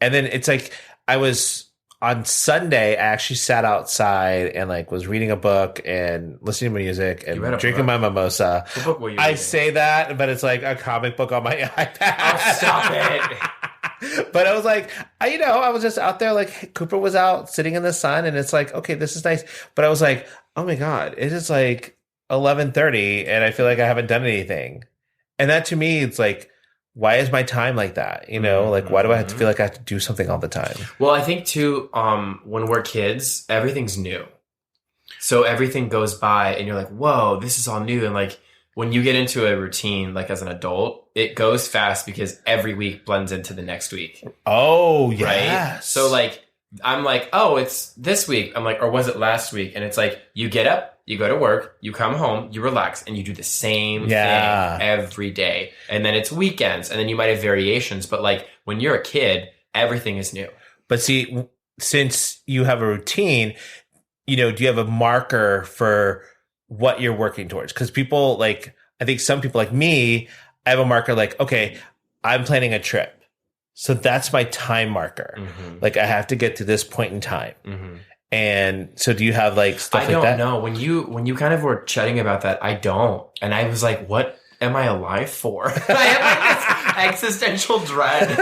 And then it's like on Sunday, I actually sat outside and like was reading a book and listening to music and drinking my mimosa. What book were you I reading? say that, but it's like a comic book on my iPad. Oh, stop it. But I was like, I was just out there, like Cooper was out sitting in the sun, and it's like, okay, this is nice. But I was like, oh my God, it is like 11:30 and I feel like I haven't done anything. And that to me, it's like, why is my time like that? Like, why do I have to feel like I have to do something all the time? Well, I think too, when we're kids, everything's new. So everything goes by and you're like, whoa, this is all new. And like, when you get into a routine, like as an adult, it goes fast because every week blends into the next week. Oh, yes. Right? So like, I'm like, oh, it's this week. I'm like, or was it last week? And it's like, you get up, you go to work, you come home, you relax, and you do the same thing every day. And then it's weekends, and then you might have variations. But like, when you're a kid, everything is new. But see, since you have a routine, do you have a marker for what you're working towards? Because people like, I think some people like me, I have a marker like, okay, I'm planning a trip. So that's my time marker. Mm-hmm. Like I have to get to this point in time. Mm-hmm. And so do you have like stuff like that? I don't know. When you kind of were chatting about that, I don't. And I was like, what am I alive for? I have like this existential dread.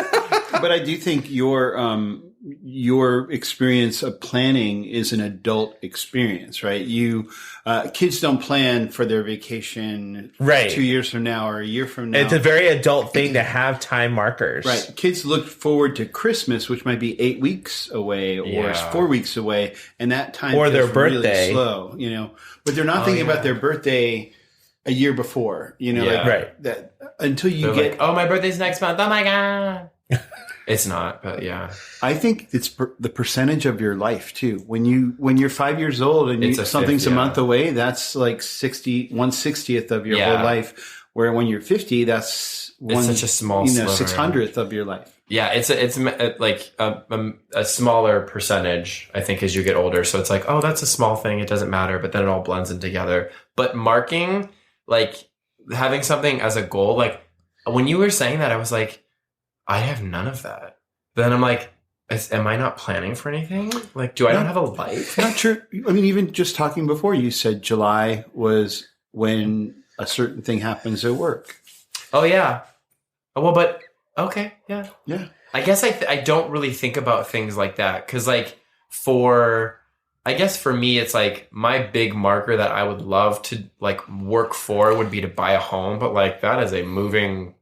But I do think your experience of planning is an adult experience, right? Kids don't plan for their vacation 2 years from now or a year from now. It's a very adult thing to have time markers. Right. Kids look forward to Christmas, which might be 8 weeks away or 4 weeks away. And that time or their birthday. Really slow, but they're not thinking about their birthday a year before, that until you get, like, oh, my birthday's next month. Oh my God. It's not, but yeah. I think it's the percentage of your life too. When you're 5 years old and something's a month away, that's like 1/60th of your whole life. Where when you're 50, it's such a small, 600th of your life. Yeah, it's like a smaller percentage, I think, as you get older. So it's like, oh, that's a small thing. It doesn't matter, but then it all blends in together. But marking, like having something as a goal, like when you were saying that, I was like, I have none of that. Then I'm like, am I not planning for anything? Like, do I not have a life? Not true. I mean, even just talking before, you said July was when a certain thing happens at work. Oh, yeah. Well, but okay. Yeah. Yeah. I guess I don't really think about things like that. Because like I guess for me, it's like my big marker that I would love to like work for would be to buy a home. But like that is a moving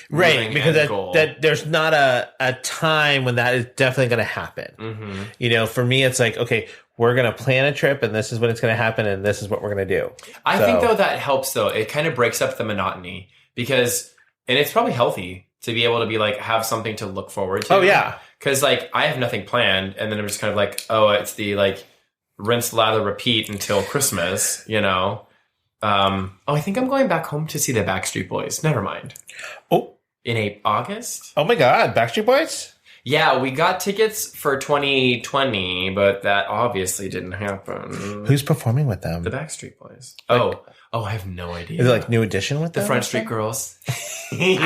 because that there's not a time when that is definitely going to happen. Mm-hmm. For me, it's like, okay, we're going to plan a trip and this is when it's going to happen and this is what we're going to do. I think though that helps though. It kind of breaks up the monotony and it's probably healthy to be able to be like, have something to look forward to. Oh yeah. Cause like I have nothing planned and then I'm just kind of like, oh, it's the like rinse, lather, repeat until Christmas, I think I'm going back home to see the Backstreet Boys. Never mind. Oh. In August? Oh my God, Backstreet Boys? Yeah, we got tickets for 2020, but that obviously didn't happen. Who's performing with them? The Backstreet Boys. I have no idea. Is it like New Edition with them? The Front Street Girls. The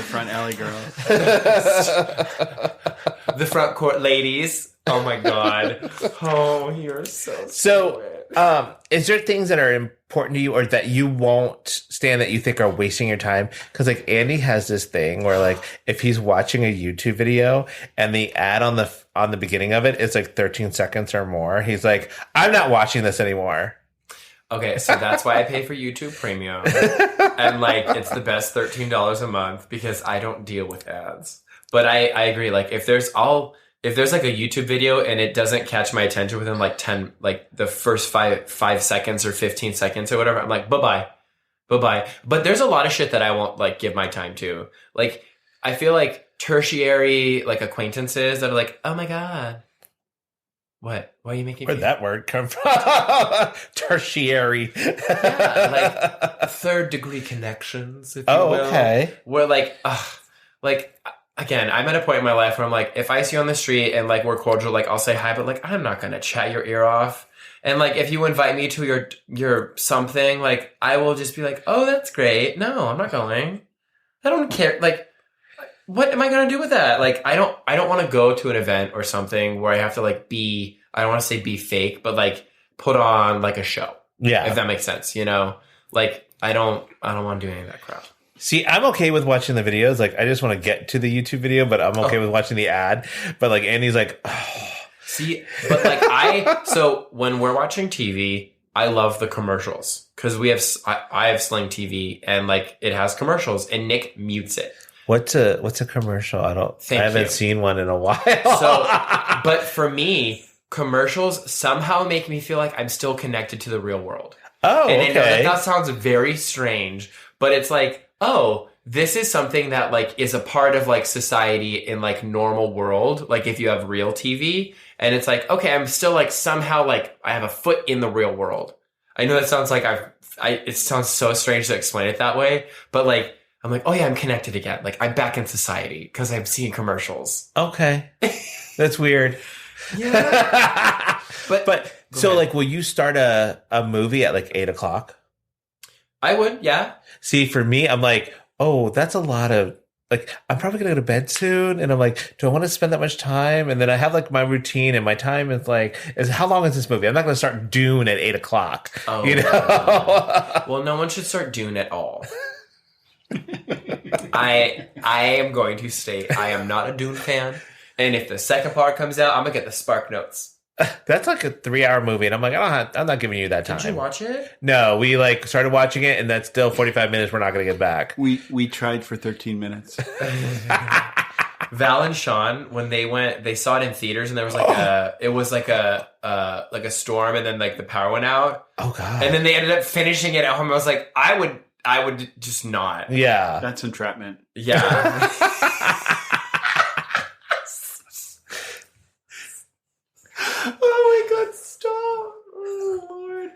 front alley girls. The front court ladies. Oh my God. Oh, you're so is there things that are important to you or that you won't stand that you think are wasting your time? Because like Andy has this thing where like if he's watching a YouTube video and the ad on the beginning of it is like 13 seconds or more, he's like, I'm not watching this anymore. Okay, so that's why I pay for YouTube Premium. And like it's the best $13 a month because I don't deal with ads. But I agree, like if there's like a YouTube video and it doesn't catch my attention within like 10, like the first 5 seconds or 15 seconds or whatever, I'm like, bye-bye. But there's a lot of shit that I won't like give my time to. Like, I feel like tertiary like acquaintances that are like, oh my God. What? Why are you making Where'd that word come from? Tertiary. Yeah, like third degree connections, if you will. Okay. Where like, again, I'm at a point in my life where I'm like, if I see you on the street and like we're cordial, like I'll say hi, but like I'm not gonna chat your ear off. And like if you invite me to your something, like I will just be like, oh, that's great. No, I'm not going. I don't care. Like, what am I gonna do with that? Like, I don't want to go to an event or something where I have to like I don't want to say be fake, but like put on like a show. Yeah, if that makes sense. Like I don't want to do any of that crap. See, I'm okay with watching the videos. Like, I just want to get to the YouTube video, but I'm okay with watching the ad. But like, Andy's like, oh. See, but like so when we're watching TV, I love the commercials because I have Sling TV and like it has commercials and Nick mutes it. What's a commercial? I haven't seen one in a while. So, but for me, commercials somehow make me feel like I'm still connected to the real world. Oh, and okay. I know that sounds very strange, but it's like, oh, this is something that like is a part of like society in like normal world. Like if you have real TV and it's like, okay, I'm still like somehow like I have a foot in the real world. I know that sounds like it sounds so strange to explain it that way, but like, I'm like, oh yeah, I'm connected again. Like I'm back in society because I'm seeing commercials. Okay. That's weird. Yeah. But so like, will you start a movie at like 8:00? I would, yeah. See, for me, I'm like, oh, that's a lot of, like, I'm probably going to go to bed soon. And I'm like, do I want to spend that much time? And then I have like my routine and my time is like, how long is this movie? I'm not going to start Dune at 8:00. Oh, you know? Well, no one should start Dune at all. I am going to state I am not a Dune fan. And if the second part comes out, I'm going to get the Spark Notes. That's like a 3-hour movie, and I'm like, I'm not giving you that time. Did you watch it? No, we like started watching it, and that's still 45 minutes. We're not going to get back. We tried for 13 minutes. Val and Sean, when they saw it in theaters, and there was like a storm, and then like the power went out. Oh god! And then they ended up finishing it at home. I was like, I would just not. Yeah, that's entrapment. Yeah. Oh my god, stop. Oh Lord.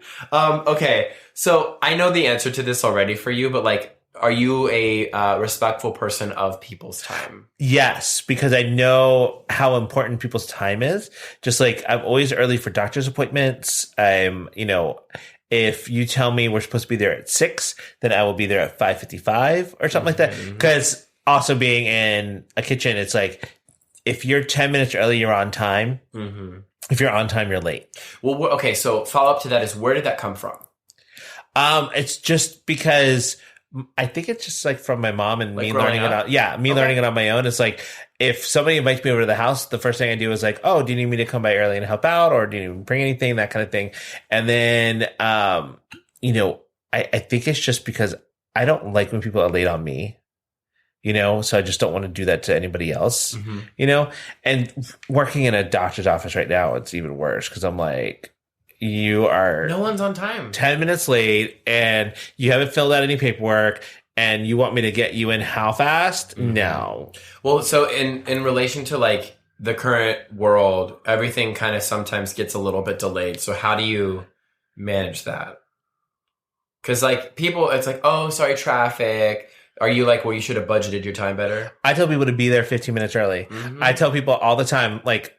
Okay, so I know the answer to this already for you, but like, are you a respectful person of people's time? Yes, because I know how important people's time is. Just like I'm always early for doctor's appointments. If you tell me we're supposed to be there at 6, then I will be there at 5:55 or something like that. Because also being in a kitchen, it's like if you're 10 minutes early, you're on time. Mm-hmm. If you're on time, you're late. Well, okay. So follow up to that is, where did that come from? It's just because I think it's just like from my mom and like me learning it on. Yeah, me learning it on my own. It's like if somebody invites me over to the house, the first thing I do is like, oh, do you need me to come by early and help out, or do you bring anything, that kind of thing. And then, I think it's just because I don't like when people are late on me. So I just don't want to do that to anybody else, and working in a doctor's office right now, it's even worse because I'm like, no one's on time, 10 minutes late, and you haven't filled out any paperwork, and you want me to get you in how fast? Mm-hmm. No. Well, so in relation to like the current world, everything kind of sometimes gets a little bit delayed. So how do you manage that? Because like people, it's like, oh, sorry, traffic. Are you like, well, you should have budgeted your time better? I tell people to be there 15 minutes early. Mm-hmm. I tell people all the time, like,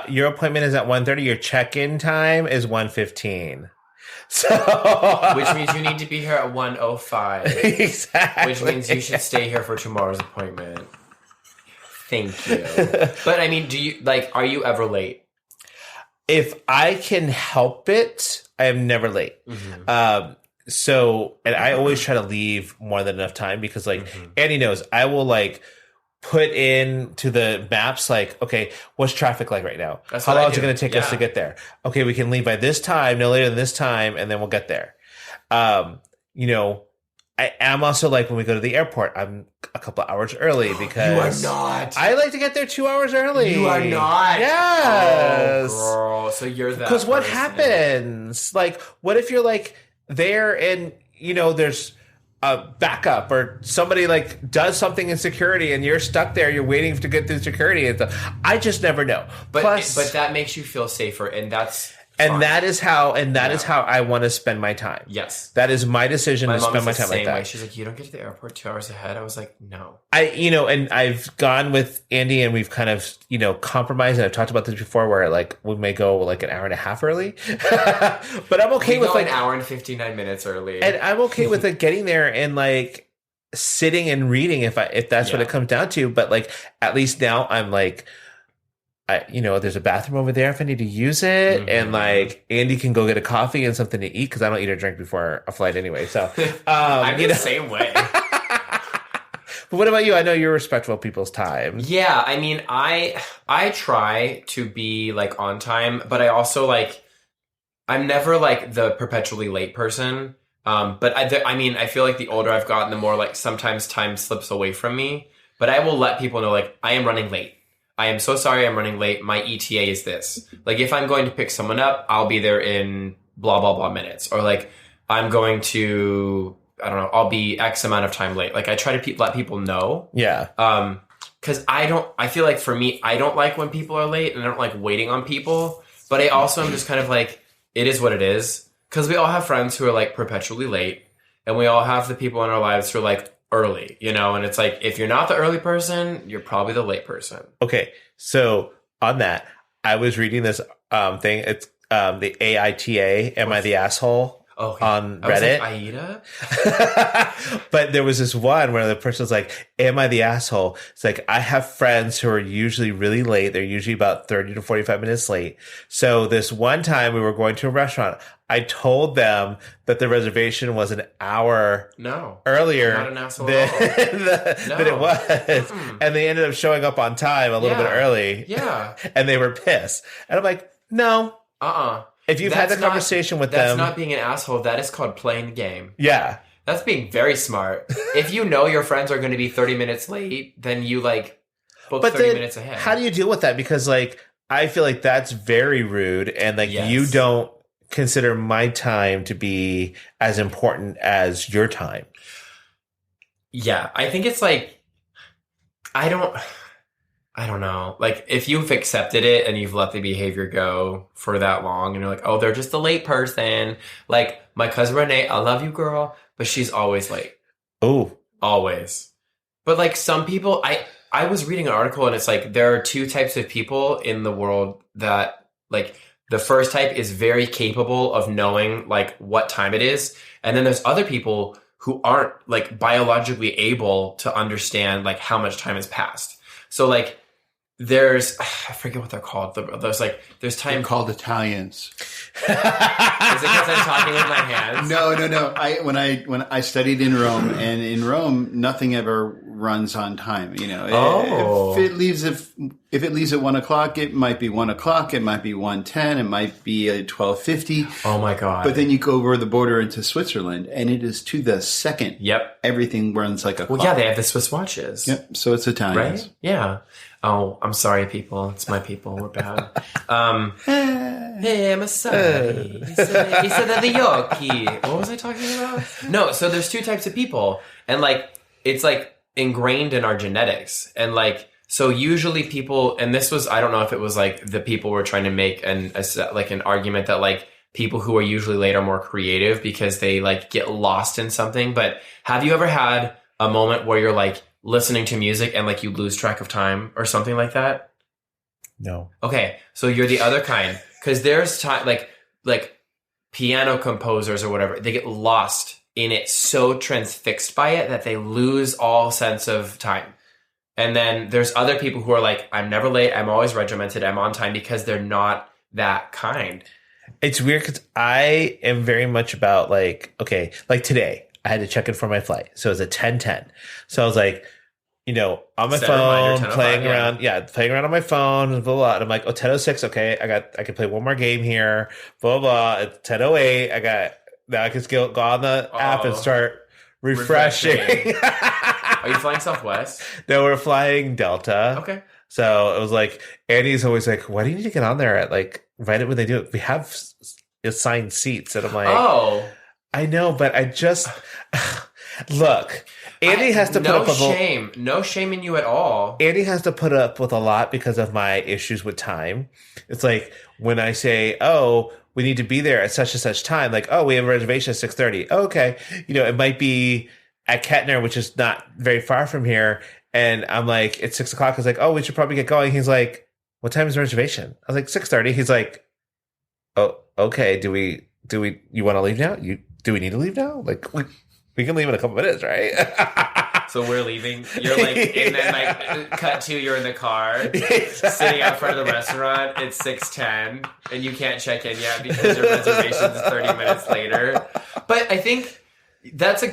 your appointment is at 1:30. Your check-in time is 1:15. So, which means you need to be here at 1:05. Exactly. Which means you should stay here for tomorrow's appointment. Thank you. But I mean, are you ever late? If I can help it, I am never late. Mm-hmm. And I always try to leave more than enough time because like Andy knows I will like put into the maps like, okay, what's traffic like right now? How long is it going to take us to get there? Okay, we can leave by this time, no later than this time, and then we'll get there. I am also like when we go to the airport, I'm a couple of hours early because you are not. I like to get there 2 hours early. You are not. Yes. Oh, girl. So you're that. Because what happens? Like, what if you're like there and there's a backup or somebody like does something in security and you're stuck there, you're waiting to get through security and stuff. I just never know. But that makes you feel safer, and that's and that is how I want to spend my time. Yes. That is my decision to spend my time like that. Way. She's like, you don't get to the airport 2 hours ahead. I was like, no. And I've gone with Andy and we've kind of, compromised, and I've talked about this before where like we may go like an hour and a half early. But I'm okay with like an hour and 59 minutes early. And I'm okay with like getting there and like sitting and reading if that's what it comes down to. But like at least now I'm like, there's a bathroom over there if I need to use it. Mm-hmm. And like Andy can go get a coffee and something to eat because I don't eat or drink before a flight anyway. So I'm the same way. But what about you? I know you're respectful of people's time. Yeah, I mean, I try to be like on time, but I also like I'm never like the perpetually late person. But I mean, I feel like the older I've gotten, the more like sometimes time slips away from me. But I will let people know like I am running late. I am so sorry I'm running late. My ETA is this. Like if I'm going to pick someone up, I'll be there in blah blah blah minutes, or like I'm going to. I don't know, I'll be X amount of time late. Like I try to let people know. Yeah. Cause I feel like for me, I don't like when people are late and I don't like waiting on people, but I also am just kind of like, it is what it is. Cause we all have friends who are like perpetually late and we all have the people in our lives who are like early, you know? And it's like, if you're not the early person, you're probably the late person. Okay. So on that, I was reading this thing. It's the AITA, Am I the Asshole? On Reddit. I was like, Aida? But there was this one where the person's like, am I the asshole? It's like, I have friends who are usually really late. They're usually about 30 to 45 minutes late. So this one time we were going to a restaurant. I told them that the reservation was an hour earlier than it was. Mm-hmm. And they ended up showing up on time a little bit early. Yeah. And they were pissed. And I'm like, no. If you've had the conversation with them. That's not being an asshole. That is called playing the game. Yeah. That's being very smart. If you know your friends are going to be 30 minutes late, then you like book 30 minutes ahead. How do you deal with that? Because like, I feel like that's very rude. And like, you don't consider my time to be as important as your time. Yeah. I think it's like, I don't know. Like, if you've accepted it and you've let the behavior go for that long and you're like, oh, they're just a late person. Like, my cousin Renee, I love you, girl, but she's always late. Oh. Always. But, like, some people, I was reading an article and it's like, there are two types of people in the world that, like, the first type is very capable of knowing, like, what time it is. And then there's other people who aren't, like, biologically able to understand, like, how much time has passed. So, like, there's, I forget what they're called. There's time. They're called Italians. Is it because I'm talking with my hands? No. When I studied in Rome, and in Rome, nothing ever runs on time. You know, if it leaves at 1:00, it might be 1:00. It might be 1:10. It might be 12:50. Oh my god! But then you go over the border into Switzerland, and it is to the second. Yep. Everything runs like a clock. Well, yeah, they have the Swiss watches. Yep. So it's Italians, right? Yeah. Oh, I'm sorry, people. It's my people. We're bad. Hey, I'm sorry. He said that the yoki. What was I talking about? No, so there's two types of people. And, like, it's, like, ingrained in our genetics. And, like, so usually people, and this was, I don't know if it was, like, the people were trying to make an argument that, like, people who are usually late are more creative because they, like, get lost in something. But have you ever had a moment where you're, like, listening to music and like you lose track of time or something like that? No. Okay, so you're the other kind, because there's time like piano composers or whatever, they get lost in it, so transfixed by it that they lose all sense of time. And then there's other people who are like, I'm never late, I'm always regimented, I'm on time, because they're not that kind. It's weird because I am very much about like, okay, like today I had to check in for my flight. So it was at 10:10. So I was like, you know, on my phone, playing around on my phone, blah, blah, blah. And I'm like, 10:06. Okay. I can play one more game here. Blah, blah, blah. It's 10:08. Now I can go on the app and start refreshing. Are you flying Southwest? No, we're flying Delta. Okay. So it was like, Andy's always like, why do you need to get on there at like, right when they do it? We have assigned seats. And I'm like, oh, I know, but I just look. Andy has to put up with no shame in you at all. Andy has to put up with a lot because of my issues with time. It's like when I say, "Oh, we need to be there at such and such time," like, "Oh, we have a reservation at 6:30." Oh, okay, you know, it might be at Kettner, which is not very far from here, and I'm like, it's 6:00. He's like, "Oh, we should probably get going." He's like, "What time is the reservation?" I was like, 6:30. He's like, "Oh, okay. Do we? You want to leave now? Do we need to leave now? Like, we can leave in a couple minutes, right?" So we're leaving. You're like, and then like, cut to you're in the car, sitting out front of the restaurant. It's 6:10, and you can't check in yet because your reservation is 30 minutes later. But I think it's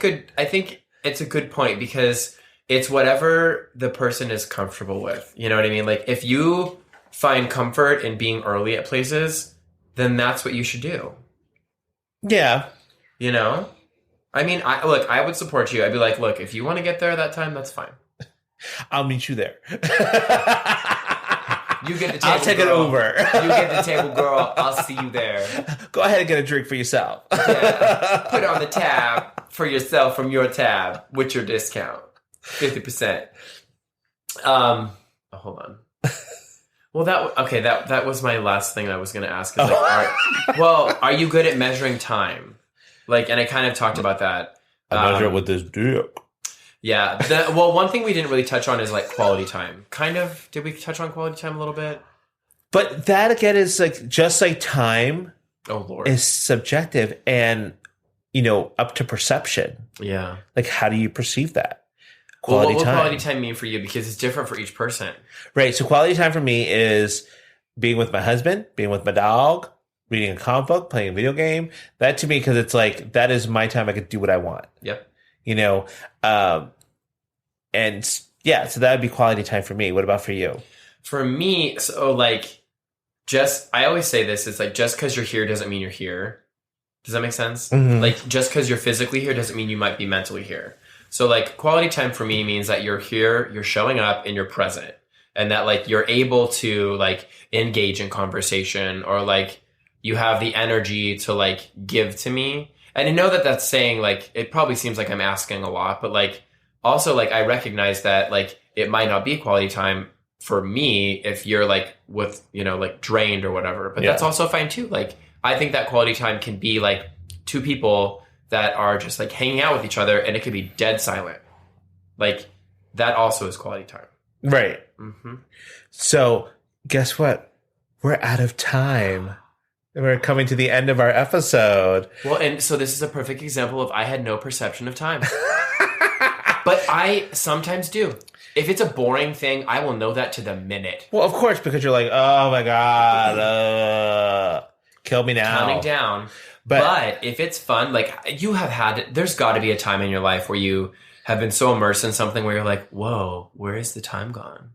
a good point, because it's whatever the person is comfortable with. You know what I mean? Like, if you find comfort in being early at places, then that's what you should do. Yeah. You know? I mean, I would support you. I'd be like, look, if you want to get there at that time, that's fine. I'll meet you there. You get the table, I'll take girl. it over. You get the table, girl. I'll see you there. Go ahead and get a drink for yourself. Yeah. Put it on the tab for yourself from your tab with your discount. 50%. Hold on. Well, that was my last thing I was going to ask. Is like, are you good at measuring time? Like, and I kind of talked about that. I measure it with this dick. Yeah. One thing we didn't really touch on is like quality time. Kind of. Did we touch on quality time a little bit? But that again is like just like time. Oh Lord, is subjective and up to perception. Yeah. Like, how do you perceive that? What quality time mean for you? Because it's different for each person. Right. So quality time for me is being with my husband, being with my dog, reading a comic book, playing a video game. That to me, because it's like, that is my time. I could do what I want. Yep. And yeah, so that would be quality time for me. What about for you? For me, so like, I always say this, it's like, just because you're here doesn't mean you're here. Does that make sense? Mm-hmm. Like, just because you're physically here doesn't mean you might be mentally here. So like, quality time for me means that you're here, you're showing up, and you're present. And that like, you're able to like engage in conversation, or like, you have the energy to like give to me. And I know that that's saying like, it probably seems like I'm asking a lot, but like, also like, I recognize that like, it might not be quality time for me if you're like with, like drained or whatever, but that's also fine too. Like, I think that quality time can be like two people that are just like hanging out with each other, and it could be dead silent. Like, that also is quality time. Right. Mm-hmm. So guess what? We're out of time. We're coming to the end of our episode. Well, and so this is a perfect example of I had no perception of time. But I sometimes do. If it's a boring thing, I will know that to the minute. Well, of course, because you're like, oh my God, kill me now. Counting down. But if it's fun, like you have had, there's got to be a time in your life where you have been so immersed in something where you're like, whoa, where is the time gone?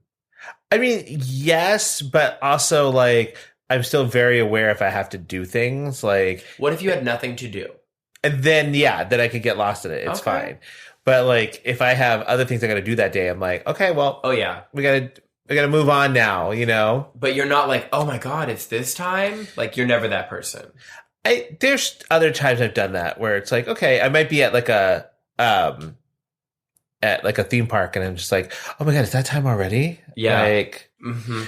I mean, yes, but also like, I'm still very aware if I have to do things. Like, what if you had nothing to do? And then, then I could get lost in it. It's fine. But like, if I have other things I got to do that day, I'm like, okay, well, oh yeah, we gotta move on now, But you're not like, oh my God, it's this time. Like, you're never that person. There's other times I've done that where it's like, okay, I might be at like a theme park, and I'm just like, oh my God, is that time already? Yeah. Like,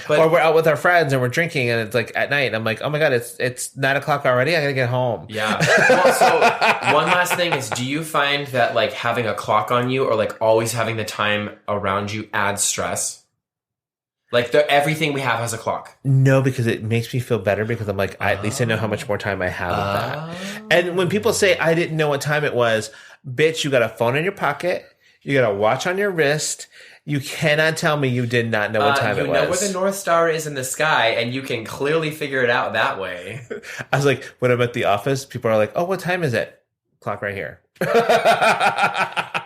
or we're out with our friends and we're drinking, and it's like at night, and I'm like, oh my God, it's 9:00 already. I gotta get home. Yeah. Well, so one last thing is, do you find that like having a clock on you, or like always having the time around you, adds stress? Like, everything we have has a clock. No, because it makes me feel better, because I'm like, at least I know how much more time I have with that. And when people say I didn't know what time it was, bitch, you got a phone in your pocket, you got a watch on your wrist. You cannot tell me you did not know what time it was. You know where the North Star is in the sky, and you can clearly figure it out that way. I was like, when I'm at the office, people are like, oh, what time is it? Clock right here.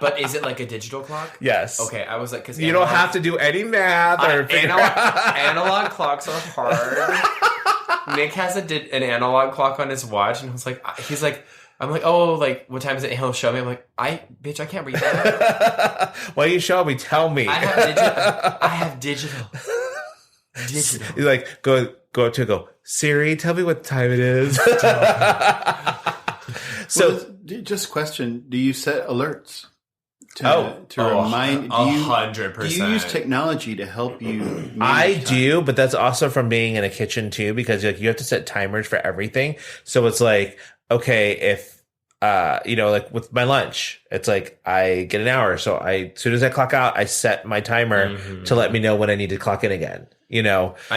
But is it like a digital clock? Yes. Okay, I was like, because you don't have to do any math or analog clocks are hard. Nick has an analog clock on his watch, and he's like, I'm like, oh, like, what time is it? And he'll show me. I'm like, bitch, I can't read that. Why you show me? Tell me. I have digital. He's like, go Siri, tell me what time it is. So, just question: do you set alerts to remind? 100%. Do you use technology to help you? I do, but that's also from being in a kitchen too, because like you have to set timers for everything. So it's like, okay, if like with my lunch, it's like I get an hour, so as soon as I clock out, I set my timer to let me know when I need to clock in again. I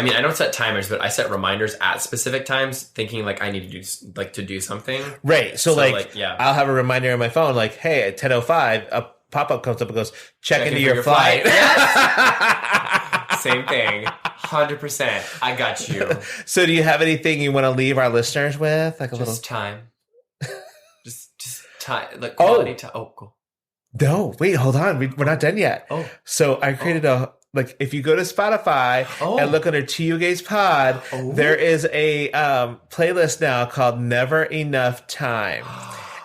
mean, I don't set timers, but I set reminders at specific times, thinking like I need to do something. Right. So like I'll have a reminder on my phone, like, hey, at 10:05, a pop-up comes up and goes, check into your flight. Yes. Same thing. 100%. I got you. So do you have anything you want to leave our listeners with? Like just little time. Just time. Like quality time. Oh, cool. No, wait, hold on. We're not done yet. Oh. So I created if you go to Spotify and look under To You Gays Pod, there is a playlist now called Never Enough Time.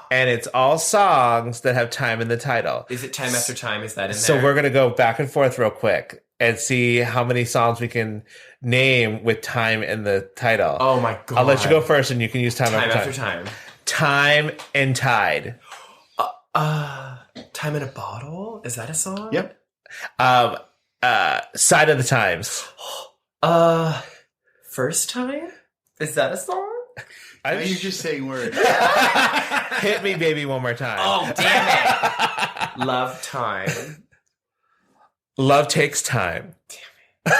And it's all songs that have time in the title. Is it Time After Time? Is that in there? So we're going to go back and forth real quick and see how many songs we can name with time in the title. Oh my God. I'll let you go first and you can use Time After Time. Time and Tide. Time in a Bottle? Is that a song? Yep. Side of the Times. First Time? Is that a song? You're just saying words. Hit me, baby, one more time. Oh, damn it. Love Time. Love Takes Time. Damn it.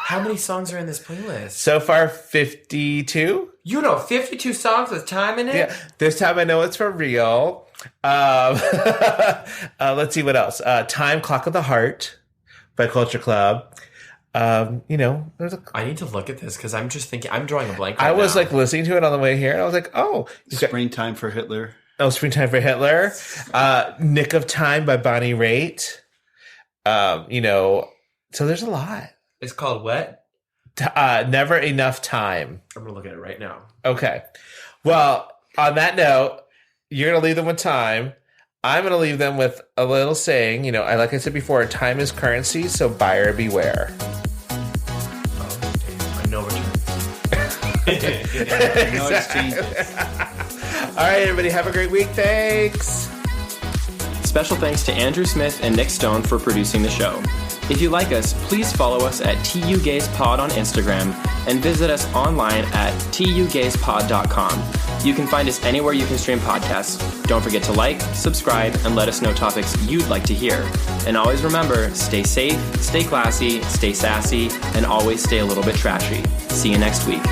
How many songs are in this playlist? So far, 52. 52 songs with time in it? Yeah. This time I know it's for real. Let's see what else. Time Clock of the Heart by Culture Club. There's I need to look at this because I'm just thinking, I'm drawing a blank right I was now. listening to it on the way here and I was like, oh. Springtime for Hitler. Oh, Springtime for Hitler. Nick of Time by Bonnie Raitt. So there's a lot. It's called what? Never Enough Time. I'm going to look at it right now. Okay. Well, on that note, you're going to leave them with time. I'm going to leave them with a little saying, like I said before, time is currency, so buyer beware. Oh, damn. No return. No exchanges. All right, everybody, have a great week. Thanks. Special thanks to Andrew Smith and Nick Stone for producing the show. If you like us, please follow us at tugayspod on Instagram and visit us online at tugayspod.com. You can find us anywhere you can stream podcasts. Don't forget to like, subscribe, and let us know topics you'd like to hear. And always remember, stay safe, stay classy, stay sassy, and always stay a little bit trashy. See you next week.